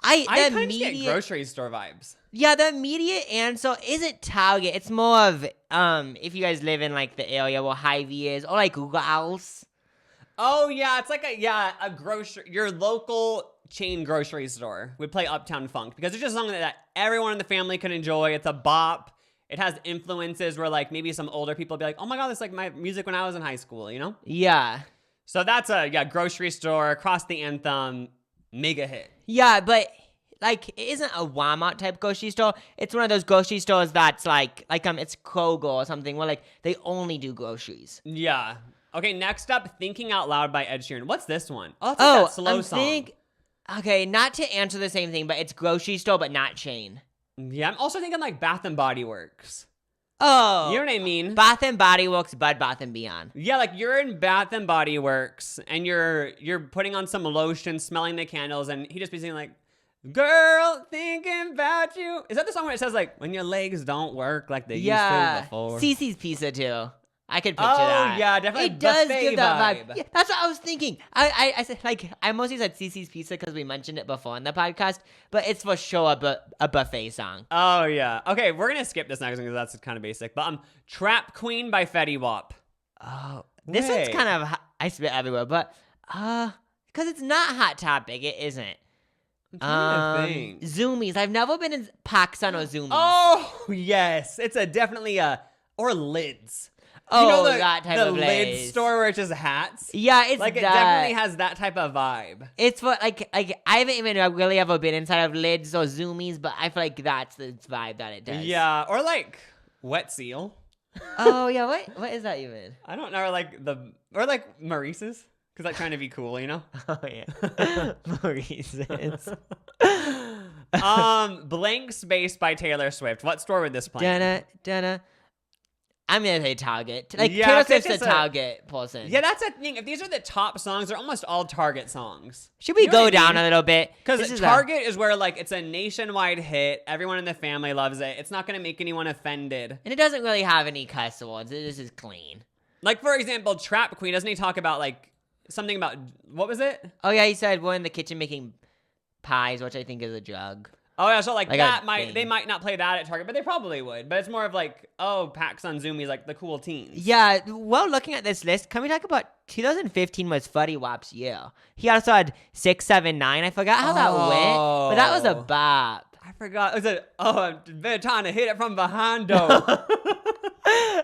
I kind of get grocery store vibes. Yeah, the immediate answer isn't Target. It's more of if you guys live in like the area where Hy-Vee is, or like Rouse. Oh yeah, it's like a grocery, your local chain grocery store would play Uptown Funk because it's just something that everyone in the family can enjoy. It's a bop. It has influences where like maybe some older people be like, oh my god, that's like my music when I was in high school, you know? Yeah. So that's a grocery store, across the anthem, mega hit. Yeah, but like it isn't a Walmart type grocery store. It's one of those grocery stores that's like it's Kroger or something where like they only do groceries. Yeah. Okay, next up, Thinking Out Loud by Ed Sheeran. What's this one? Oh, it's like that slow song. Okay, not to answer the same thing, but it's grocery store but not chain. Yeah, I'm also thinking like Bath and Body Works. Oh. You know what I mean? Bath and Body Works, Bed Bath and Beyond. Yeah, like you're in Bath and Body Works and you're putting on some lotion, smelling the candles, and he just be singing like, girl, thinking about you. Is that the song where it says like, when your legs don't work like they used to before? Cece's Pizza too. I could picture that. Oh yeah, definitely. It does give that vibe. Yeah, that's what I was thinking. I said like I mostly said Cece's Pizza because we mentioned it before in the podcast, but it's for sure a buffet song. Oh yeah. Okay, we're gonna skip this next one because that's kind of basic. But Trap Queen by Fetty Wap. Oh, this one's kind of I spit everywhere, but because it's not Hot Topic, it isn't. I'm trying to think. Zoomies. I've never been in PacSun or Zoomies. Oh yes, it's definitely or Lids. Oh, you know that type of the Lids store where it's just hats. Yeah, it's like that. It definitely has that type of vibe. It's for like I haven't even really ever been inside of Lids or Zoomies, but I feel like that's the vibe that it does. Yeah, or like Wet Seal. Oh yeah, what is that even? I don't know, or like Maurice's. Because like trying to be cool, you know? Oh yeah. Maurice's. Blank Space by Taylor Swift. What store would this play? Dun. I'm gonna say Target. Like Yeah, Taylor Swift's a Target person. Yeah, that's the thing. If these are the top songs, they're almost all Target songs. Should we go down a little bit? Because Target is where like it's a nationwide hit. Everyone in the family loves it. It's not gonna make anyone offended. And it doesn't really have any cuss words. This is clean. Like, for example, Trap Queen, doesn't he talk about, like, something about, what was it? Oh, yeah, he said we're in the kitchen making pies, which I think is a drug. Oh, yeah, so, like that thing. they might not play that at Target, but they probably would. But it's more of, like, oh, Pax on Zoomies, like, the cool teens. Yeah, well, looking at this list, can we talk about 2015 was Fuddy Wap's year. He also had 6, 7, 9. I forgot how that went, but that was a bop. I forgot. It was I'm trying to hit it from behind, though.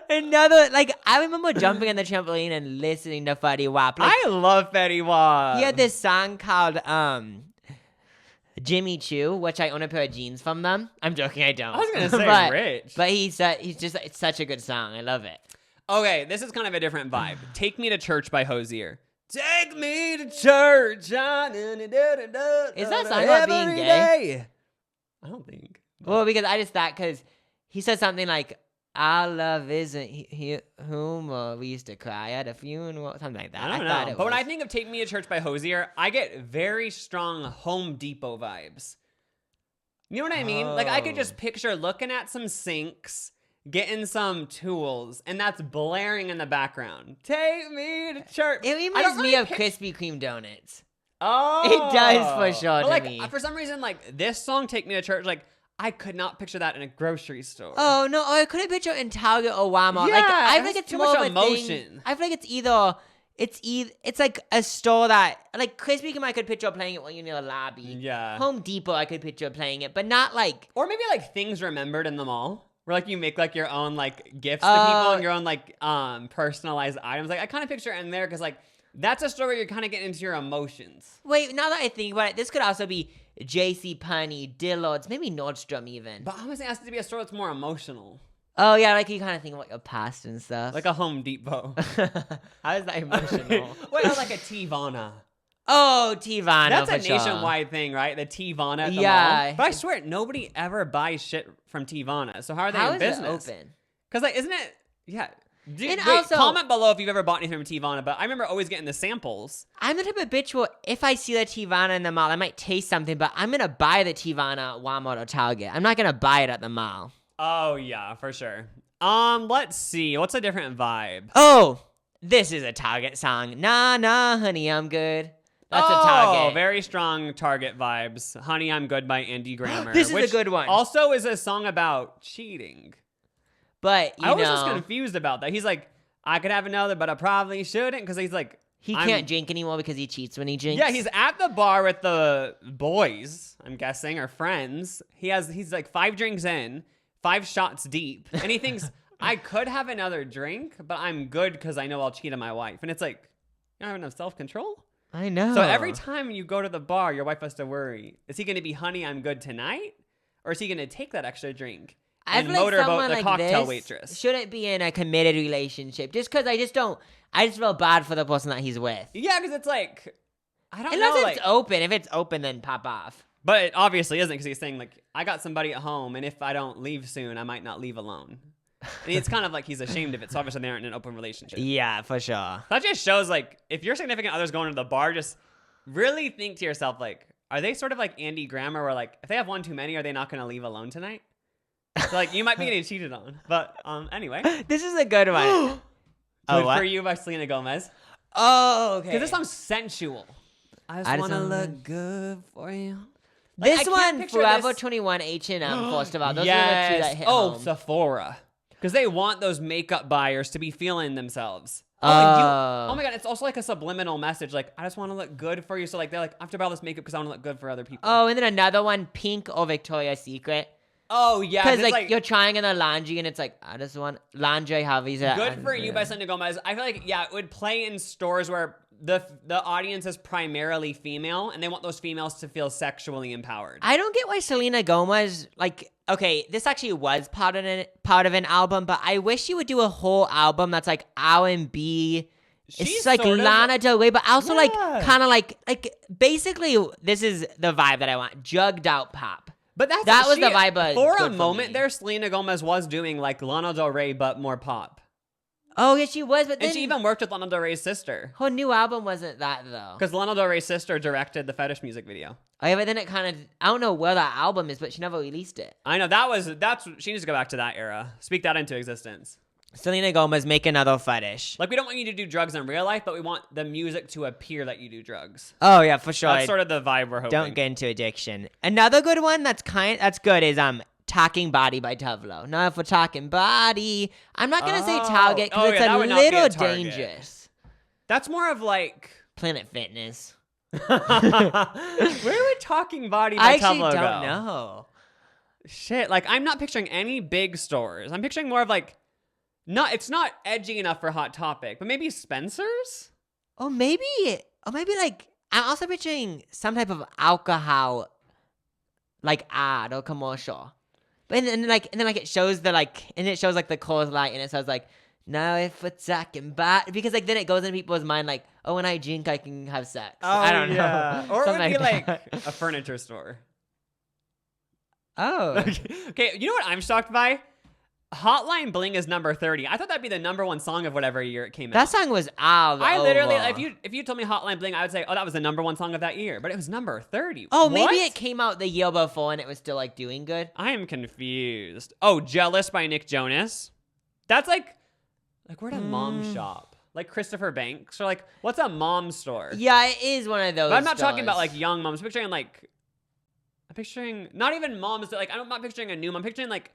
Another, like, I remember jumping on the trampoline and listening to Fuddy Wap. Like, I love Fetty Wap. he had this song called Jimmy Choo, which I own a pair of jeans from them. I'm joking, I don't. I was gonna say rich. But he's just, it's such a good song. I love it. Okay, this is kind of a different vibe. Take Me to Church by Hosier. Take me to church. Is that song about being gay? I don't think. Well, because I just thought, because he said something like, our love isn't humor. We used to cry at a funeral, something like that. I don't know. But when I think of Take Me to Church by Hosier, I get very strong Home Depot vibes. You know what I mean? Like, I could just picture looking at some sinks, getting some tools, and that's blaring in the background. Take me to church. It reminds me of Krispy Kreme donuts. Oh. It does for sure but, to me. For some reason, like, this song, Take Me to Church, like, I could not picture that in a grocery store. Oh, no, I couldn't picture it in Target or Walmart. Yeah, like, I feel like it's too more much of a emotion. thing. I feel like it's like a store that, like, Krispy Kreme I could picture playing it when you're in the lobby. Yeah. Home Depot I could picture playing it, but not like... Or maybe, like, things remembered in the mall. Where, like, you make, like, your own, like, gifts to people and your own, like, personalized items. Like, I kind of picture it in there because, like, that's a store where you're kind of getting into your emotions. Wait, now that I think about it, this could also be JCPenney, Dillard's, maybe Nordstrom even. But honestly, it has to be a store that's more emotional. Oh, yeah, like you kind of think about your past and stuff. Like a Home Depot. How is that emotional? Wait, or like a Teavana. Oh, Teavana. That's a sure. nationwide thing, right? The Teavana at the mall. But I swear, nobody ever buys shit from Teavana. So how are they in business? Is it open? Because, like, isn't it? Yeah. Also, comment below if you've ever bought anything from Teavana, but I remember always getting the samples. I'm the type of bitch where if I see the Teavana in the mall, I might taste something, but I'm going to buy the Teavana at Walmart or Target. I'm not going to buy it at the mall. Oh, yeah, for sure. Let's see. What's a different vibe? Oh, this is a Target song. Nah, nah, honey, I'm good. That's a Target. Oh, very strong Target vibes. Honey, I'm Good by Andy Grammer. This is a good one. Also is a song about cheating. But, I was just confused about that. He's like, I could have another, but I probably shouldn't. Because he's like... He can't drink anymore because he cheats when he drinks. Yeah, he's at the bar with the boys, I'm guessing, or friends. He's like 5 drinks in, 5 shots deep. And he thinks, I could have another drink, but I'm good because I know I'll cheat on my wife. And it's like, you don't have enough self-control? I know. So every time you go to the bar, your wife has to worry. Is he going to be, honey, I'm good tonight? Or is he going to take that extra drink? And motorboat the cocktail waitress. Shouldn't be in a committed relationship. Just because I just feel bad for the person that he's with. Yeah, because it's like, I don't know. Unless it's open. If it's open, then pop off. But it obviously isn't because he's saying, like, I got somebody at home, and if I don't leave soon, I might not leave alone. And it's kind of like he's ashamed of it, so obviously they aren't in an open relationship. Yeah, for sure. That just shows, like, if your significant other's going to the bar, just really think to yourself, like, are they sort of like Andy Grammer, where, like, if they have one too many, are they not going to leave alone tonight? So, like, you might be getting cheated on. But, anyway. This is a good one. Good for You by Selena Gomez. Oh, okay. Because this song's sensual. I just want to look good for you. Like, this one, Forever 21 H&M Festival. Those are the two that hit home. Sephora. Because they want those makeup buyers to be feeling themselves. Oh my God, it's also like a subliminal message. Like, I just want to look good for you. So, like, they're like, I have to buy all this makeup because I want to look good for other people. Oh, and then another one, Pink or Victoria's Secret. Oh, yeah. Because, like, you're trying in the laundry, and it's like, I just want laundry, Harvey's at. Good for You by Selena Gomez. I feel like, yeah, it would play in stores where the audience is primarily female, and they want those females to feel sexually empowered. I don't get why Selena Gomez, like, okay, this actually was part of an album, but I wish she would do a whole album that's, like, R&B. It's like Lana Del Rey, but also, like, kind of like, basically, this is the vibe that I want. Jugged out pop. But that was the vibe. For a moment there, Selena Gomez was doing like Lana Del Rey, but more pop. Oh, yeah, she was. But then and she even worked with Lana Del Rey's sister. Her new album wasn't that, though. Because Lana Del Rey's sister directed the Fetish music video. Oh, yeah, but then it kind of, I don't know where that album is, but she never released it. I know, she needs to go back to that era. Speak that into existence. Selena Gomez, make another fetish. Like, we don't want you to do drugs in real life, but we want the music to appear that you do drugs. Oh yeah, for sure. That's sort of the vibe we're hoping. Don't get into addiction. Another good one that's good is Talking Body by Tuvlo. Now, if we're talking body, I'm not gonna say Target because it's a little dangerous. That's more of like Planet Fitness. Where would Talking Body by Tuvlo go? I actually don't know. Shit, like I'm not picturing any big stores. I'm picturing more of like, it's not edgy enough for Hot Topic, but maybe Spencer's? Or maybe like, I'm also picturing some type of alcohol, like ad or commercial. But and then it shows the the Coors Light and it says like, now if we're talking about, because like then it goes into people's mind like, oh, when I drink I can have sex. Oh, I don't know. Or it would be like that. a furniture store. Oh. Okay, you know what I'm shocked by? Hotline Bling is number 30. I thought that'd be the number one song of whatever year it came out. That song was out. I literally, if you told me Hotline Bling, I would say, oh, that was the number one song of that year. But it was number 30. Oh, what? Maybe it came out the year before and it was still like doing good. I am confused. Oh, Jealous by Nick Jonas. That's like where'd a mom shop? Like Christopher Banks? Or like, what's a mom store? Yeah, it is one of those. But I'm not stores. talking about like young moms. I'm picturing not even moms that like, I'm not picturing a new mom. I'm picturing like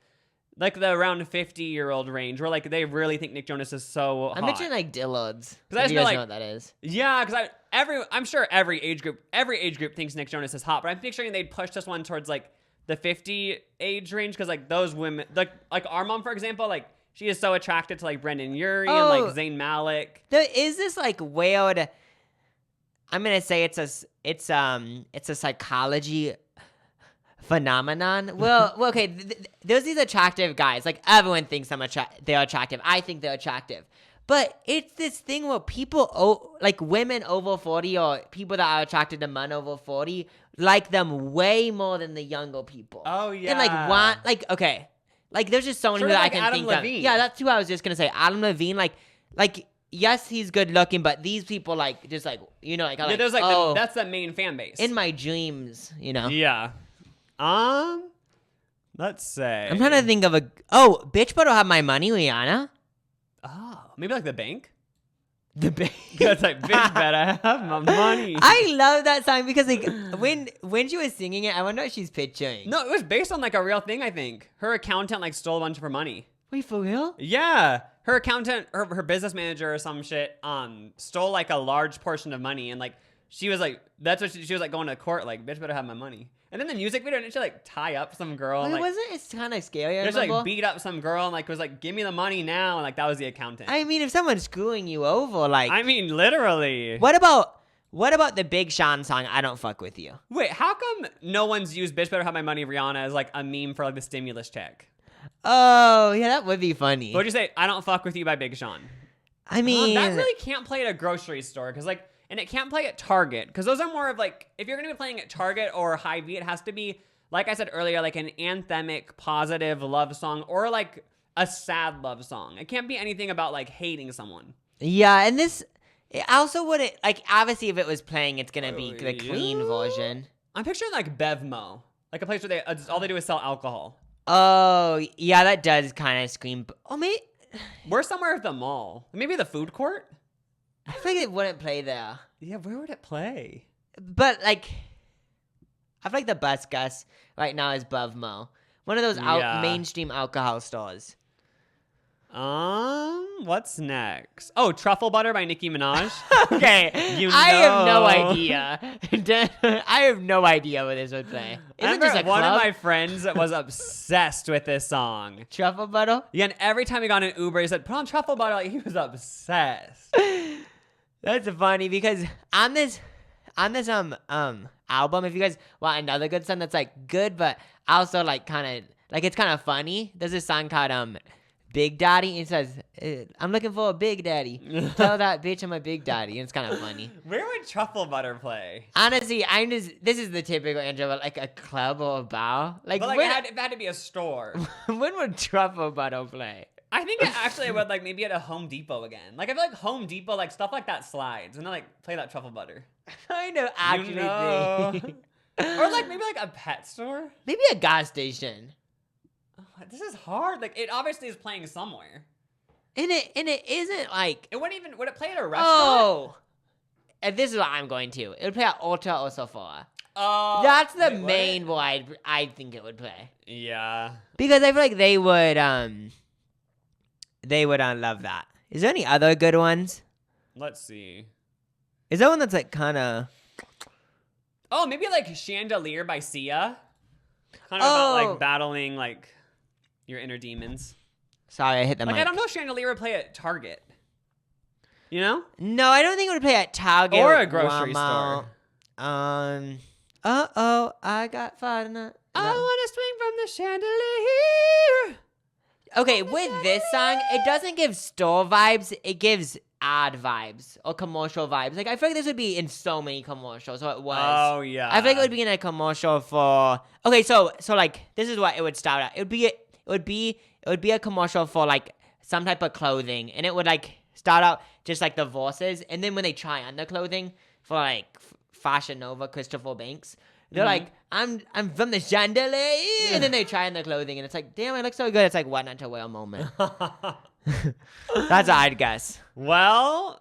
the around 50-year-old range where like they really think Nick Jonas is so hot. I'm picturing like Dillards. Because I just know like, what that is. Yeah, because I'm sure every age group thinks Nick Jonas is hot, but I'm picturing they'd push this one towards like the 50 age range because like those women, like our mom, for example, like she is so attracted to like Brendan Urie and like Zayn Malik. There is this like weird, I'm gonna say it's a psychology phenomenon. Well, okay. There's these attractive guys. Like everyone thinks they're attractive. I think they're attractive, but it's this thing where people, like women over 40 or people that are attracted to men over 40, like them way more than the younger people. Oh yeah. And like okay, like there's just so many that like I can Adam think Levine. of. Yeah, that's who I was just gonna say. Adam Levine, like. Yes, he's good looking, but these people like just like there's like that's the main fan base. In my dreams, Yeah. Let's say. I'm trying to think of Bitch Better Have My Money, Rihanna. Oh, maybe like The Bank? The Bank. That's like, bitch better have my money. I love that song because like when she was singing it, I wonder what she's picturing. No, it was based on like a real thing, I think. Her accountant like stole a bunch of her money. Wait, for real? Yeah. Her accountant, her business manager or some shit, stole like a large portion of money, and like she was like, that's what she was like going to court, like, bitch better have my money. And then the music video, didn't she like tie up some girl? And, like, wasn't it kind of scary? I just like beat up some girl and like was like, give me the money now, and like that was the accountant. I mean, if someone's screwing you over, like, I mean, literally. What about the Big Sean song, I Don't Fuck With You? Wait, how come no one's used bitch better have my money, Rihanna, as like a meme for like the stimulus check? Oh, yeah, that would be funny. What would you say? I Don't Fuck With You by Big Sean. I mean, that really can't play at a grocery store because like, and it can't play at Target because those are more of like, if you're gonna be playing at Target or Hy-Vee, it has to be, like I said earlier, like an anthemic, positive love song or like a sad love song. It can't be anything about like hating someone. Yeah, and this it also wouldn't, like, obviously if it was playing, it's gonna be the clean version. I'm picturing like Bevmo, like a place where all they do is sell alcohol. Oh, yeah, that does kind of scream. Oh, maybe we're somewhere at the mall. Maybe the food court? I feel like it wouldn't play there. Yeah, where would it play? But, like, I feel like the best guess right now is Bevmo. One of those mainstream alcohol stores. What's next? Oh, Truffle Butter by Nicki Minaj. Okay, I have no idea. I have no idea what this would play. Isn't this a one of my friends was obsessed with this song. Truffle Butter? Yeah, and every time he got an Uber, he said, put on Truffle Butter. Like, he was obsessed. That's funny because on this album, if you guys want another good song that's like good, but also like kind of like it's kind of funny, there's this song called Big Daddy. It says, I'm looking for a big daddy. Tell that bitch I'm a big daddy. And it's kind of funny. Where would Truffle Butter play? Honestly, this is the typical Andrew, but like a club or a bar. Like, but like it had to be a store. When would Truffle Butter play? I think it actually would like maybe at a Home Depot again. Like I feel like Home Depot, like stuff like that slides. And then like play that Truffle Butter. I know actually think. Or like maybe like a pet store. Maybe a gas station. This is hard. Like, it obviously is playing somewhere. And it isn't like, It wouldn't even, would it play at a restaurant? oh, and this is what I'm going to. It would play at Ultra or Sephora. Oh. That's the wait, what? main one I think it would play. Yeah. Because I feel like they would love that. Is there any other good ones? Let's see. Is there one that's like kind of... Oh, maybe like Chandelier by Sia. Kind of about like battling like your inner demons. Sorry, I hit the Like, mic. I don't know if Chandelier would play at Target. You know? No, I don't think it would play at Target Or a grocery store. I got fired in that. I want to swing from the chandelier. Okay, with this song, it doesn't give store vibes. It gives ad vibes or commercial vibes. Like, I feel like this would be in so many commercials, or it was. Oh, yeah. I feel like it would be in a commercial for... Okay, so like, this is what it would start at. It would be a commercial for, like, some type of clothing, and it would, like, start out just, like, the voices, and then when they try on the clothing for, like, Fashion Nova, Christopher Banks, they're like, I'm from the chandelier, and then they try on the clothing, and it's like, damn, it looks so good. It's like, what not to wear moment. That's what I'd guess. Well,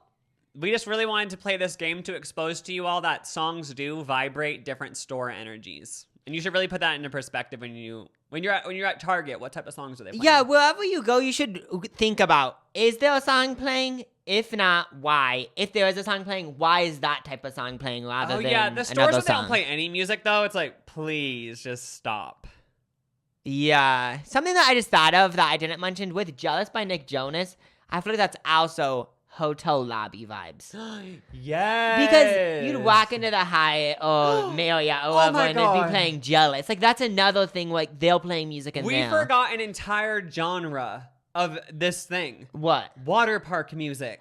we just really wanted to play this game to expose to you all that songs do vibrate different store energies. And you should really put that into perspective when you're at Target. What type of songs are they playing? Yeah, wherever you go, you should think about, is there a song playing? If not, why? If there is a song playing, why is that type of song playing rather than the stores another that they song? don't play any music though, it's like, please just stop. Yeah. Something that I just thought of that I didn't mention with Jealous by Nick Jonas, I feel like that's also hotel lobby vibes. Yes. Because you'd walk into the Hyatt or Marriott or whatever, and they'd be playing Jealous. Like, that's another thing, like, they're playing music in there. We forgot an entire genre of this thing. What? Water park music.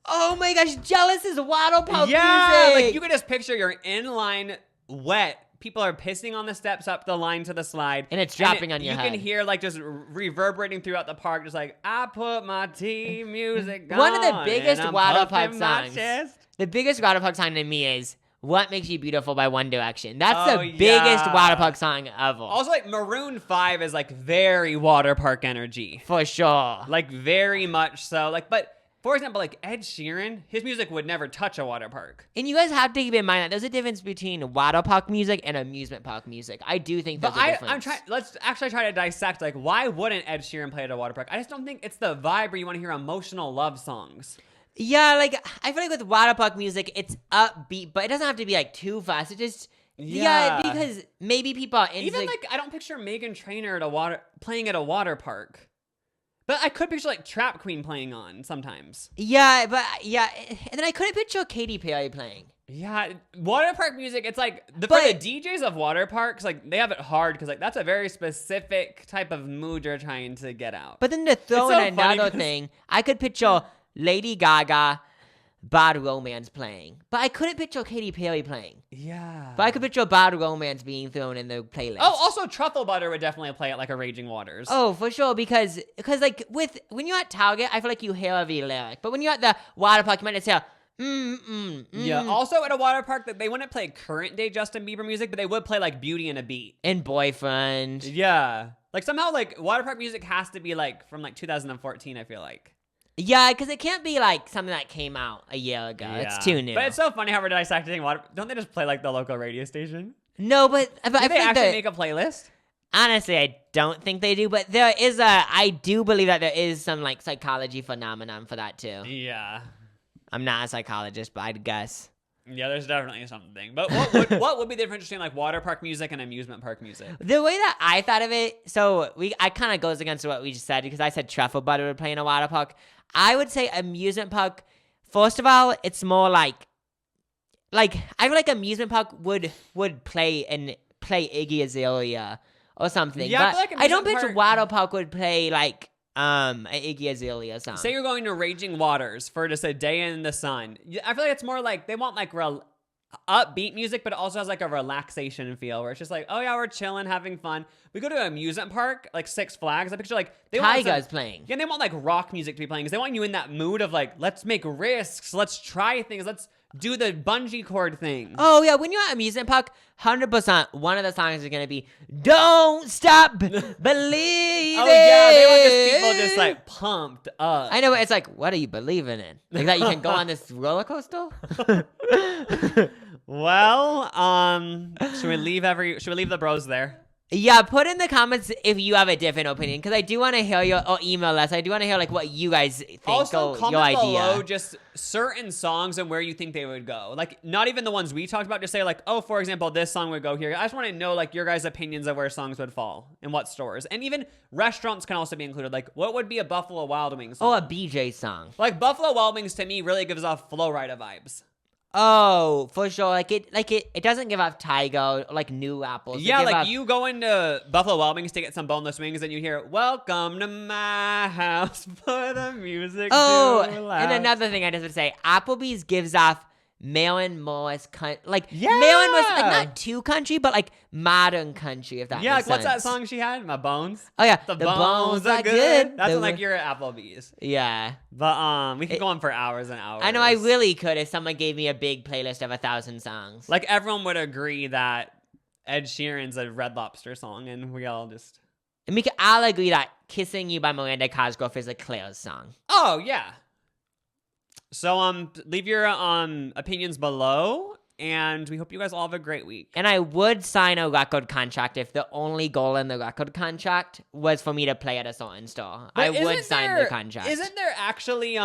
Oh my gosh, Jealous is water park Yeah, music! like you can just picture you're in line wet. People are pissing on the steps up the line to the slide. And it's dropping on your head. You can hear like just reverberating throughout the park, just like, I put my tea music on. One of the biggest and I'm water park puffing my songs. chest. The biggest water park song to me is What Makes You Beautiful by One Direction. That's Oh, the biggest yeah. water park song ever. Also, like Maroon 5 is like very water park energy. For sure. Like very much so. Like, but for example, like Ed Sheeran, his music would never touch a water park. And you guys have to keep in mind that there's a difference between water park music and amusement park music. I do think there's a difference. I'm trying. Let's actually try to dissect. Like, why wouldn't Ed Sheeran play at a water park? I just don't think it's the vibe where you want to hear emotional love songs. Yeah, like, I feel like with water park music, it's upbeat, but it doesn't have to be, like, too fast. It just... Yeah, because maybe people are into... Even, like, I don't picture Meghan Trainor playing at a water park. But I could picture, like, Trap Queen playing on sometimes. Yeah, but, yeah, and then I couldn't picture Katy Perry playing. Yeah, water park music, it's like, for the DJs of water parks, like, they have it hard, because, like, that's a very specific type of mood you're trying to get out. But then to throw in another thing, I could picture Lady Gaga, Bad Romance playing. But I couldn't picture Katy Perry playing. Yeah. But I could picture Bad Romance being thrown in the playlist. Oh, also Truffle Butter would definitely play at like a Raging Waters. Oh, for sure, because like when you're at Target, I feel like you hear every lyric. But when you're at the water park, you might just hear Yeah. Also at a water park, that they wouldn't play current day Justin Bieber music, but they would play like Beauty and a Beat. And Boyfriend. Yeah. Like somehow like water park music has to be like from like 2014, I feel like. Yeah, because it can't be like something that came out a year ago. Yeah. It's too new. But it's so funny how we're dissecting water. Don't they just play like the local radio station? No, but Do I they think actually make a playlist? Honestly, I don't think they do, but I do believe that there is some like psychology phenomenon for that too. Yeah. I'm not a psychologist, but I'd guess. Yeah, there's definitely something. But what would be the difference between like water park music and amusement park music? The way that I thought of it, so I kind of goes against what we just said because I said Truffle Butter would play in a water park. I would say amusement park. First of all, it's more like I feel like amusement park would play Iggy Azalea or something. Yeah, but I feel like I don't amusement picture park- water park would play like an Iggy Azalea song. Say you're going to Raging Waters for just a day in the sun. I feel like it's more like they want like upbeat music, but it also has like a relaxation feel where it's just like, oh yeah, we're chilling, having fun. We go to an amusement park, like Six Flags. I picture like they Tyga's playing. Yeah, and they want like rock music to be playing because they want you in that mood of like, let's make risks, let's try things, let's do the bungee cord thing. Oh yeah, when you're at amusement park, 100%. One of the songs is gonna be "Don't Stop Believing." Oh yeah, they want just people just like pumped up. I know, but it's like, what are you believing in? Like that you can go on this roller coaster? Well, should we leave the bros there? Yeah, put in the comments if you have a different opinion, because I do want to hear or email us. I do want to hear like what you guys think. Also, your comment idea. below just certain songs and where you think they would go. Like, not even the ones we talked about. Just say like, oh, for example, this song would go here. I just want to know like your guys' opinions of where songs would fall and what stores, and even restaurants can also be included. Like, what would be a Buffalo Wild Wings song? Oh, a BJ song. Like Buffalo Wild Wings to me really gives off Flo Rida vibes. Oh, for sure. It doesn't give off Tiger or like New Apples. Yeah, like you go into Buffalo Wild Wings to get some boneless wings and you hear, "Welcome to my house for the music." Oh, too loud." and another thing I just would say, Applebee's gives off Marilyn Morris, like Yeah! Marilyn was like not too country, but like modern country. If that Yeah, makes like, what's that sense. song she had? My Bones. Oh yeah, The bones are good. That's like you're at Applebee's. Yeah, But we could go on for hours and hours. I know I really could if someone gave me a big playlist of 1,000 songs. Like everyone would agree that Ed Sheeran's a Red Lobster song, and we all just. And we could all agree that "Kissing You" by Miranda Cosgrove is a Claire's song. Oh yeah. So leave your opinions below, and we hope you guys all have a great week. And I would sign a record contract if the only goal in the record contract was for me to play at a certain store. But I would sign the contract. Isn't there actually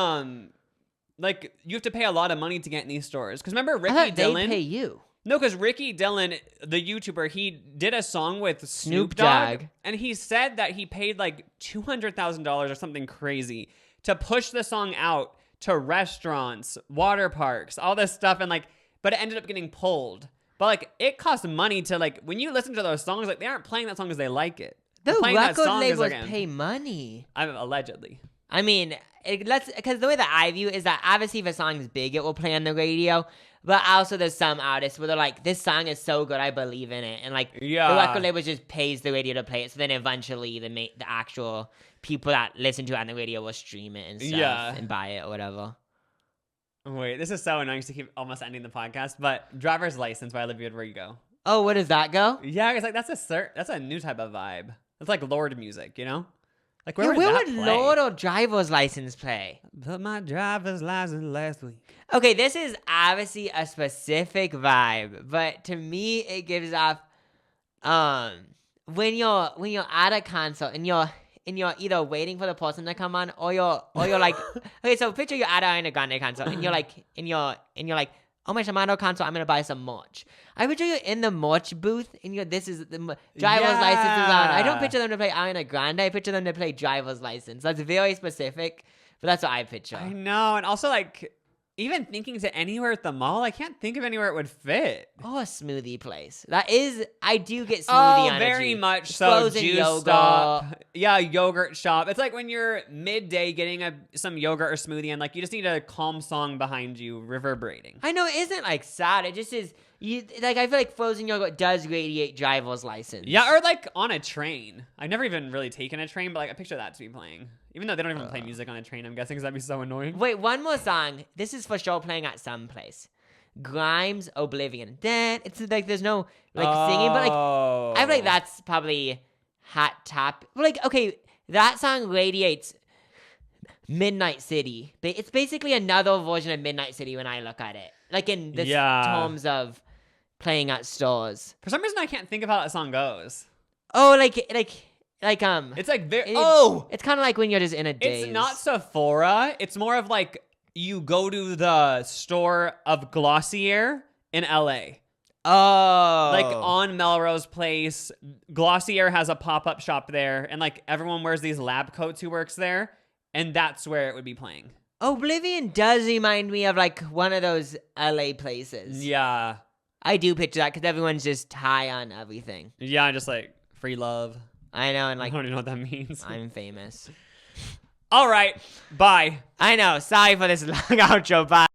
like you have to pay a lot of money to get in these stores? Because remember I Ricky thought Dillon? they pay you. No, because Ricky Dillon, the YouTuber, he did a song with Snoop Dogg. Dogg, and he said that he paid like $200,000 or something crazy to push the song out to restaurants, water parks, all this stuff, and like, but it ended up getting pulled. But like, it costs money to like, when you listen to those songs, like they aren't playing that song because they like it. The They're playing that record song 'cause labels they're getting- pay money. allegedly. I mean, because the way that I view it is that obviously if a song is big, it will play on the radio. But also there's some artists where they're like, this song is so good, I believe in it. And like, the record label just pays the radio to play it. So then eventually the actual people that listen to it on the radio will stream it and stuff and buy it or whatever. Wait, this is so annoying to keep almost ending the podcast, but Driver's License by Olivia Rodrigo. Oh, where does that go? Yeah, it's like that's a new type of vibe. It's like Lord music, you know? Like Where where would Lord or Driver's License play? Put my driver's license last week. Okay, this is obviously a specific vibe, but to me it gives off when you're at a concert and you're either waiting for the person to come on or you're like okay, so picture you're at an Ariana Grande concert and you're like oh my Shimano concert, I'm gonna buy some merch. I picture you in the merch booth and this is the driver's license is on. I don't picture them to play Ariana Grande, I picture them to play driver's license. That's very specific, but that's what I picture. I know, and also like even thinking to anywhere at the mall, I can't think of anywhere it would fit. Oh, a smoothie place. I do get smoothie Oh, energy. very much so. Frozen Juice yogurt. stop. Yeah, yogurt shop. It's like when you're midday getting some yogurt or smoothie and like you just need a calm song behind you reverberating. I know it isn't like sad. It just is. I feel like frozen yogurt does radiate driver's license. Yeah, or like on a train. I've never even really taken a train, but like I picture that to be playing. Even though they don't even play music on a train, I'm guessing because that'd be so annoying. Wait, one more song. This is for sure playing at some place. Grimes, Oblivion. Then it's like there's no like singing, but like I feel like that's probably hot top. But like okay, that song radiates Midnight City. It's basically another version of Midnight City when I look at it. Like in the terms of playing at stores. For some reason, I can't think of how that song goes. Oh, it's like very. It's kind of like when you're just in a daze. It's not Sephora. It's more of like you go to the store of Glossier in LA. Oh, Like on Melrose Place, Glossier has a pop-up shop there, and like everyone wears these lab coats who works there, and that's where it would be playing. Oblivion does remind me of like one of those LA places. Yeah. I do picture that because everyone's just high on everything. Yeah, just like free love. I know, and I like don't even know what that means. I'm famous. All right, bye. I know. Sorry for this long outro. Bye.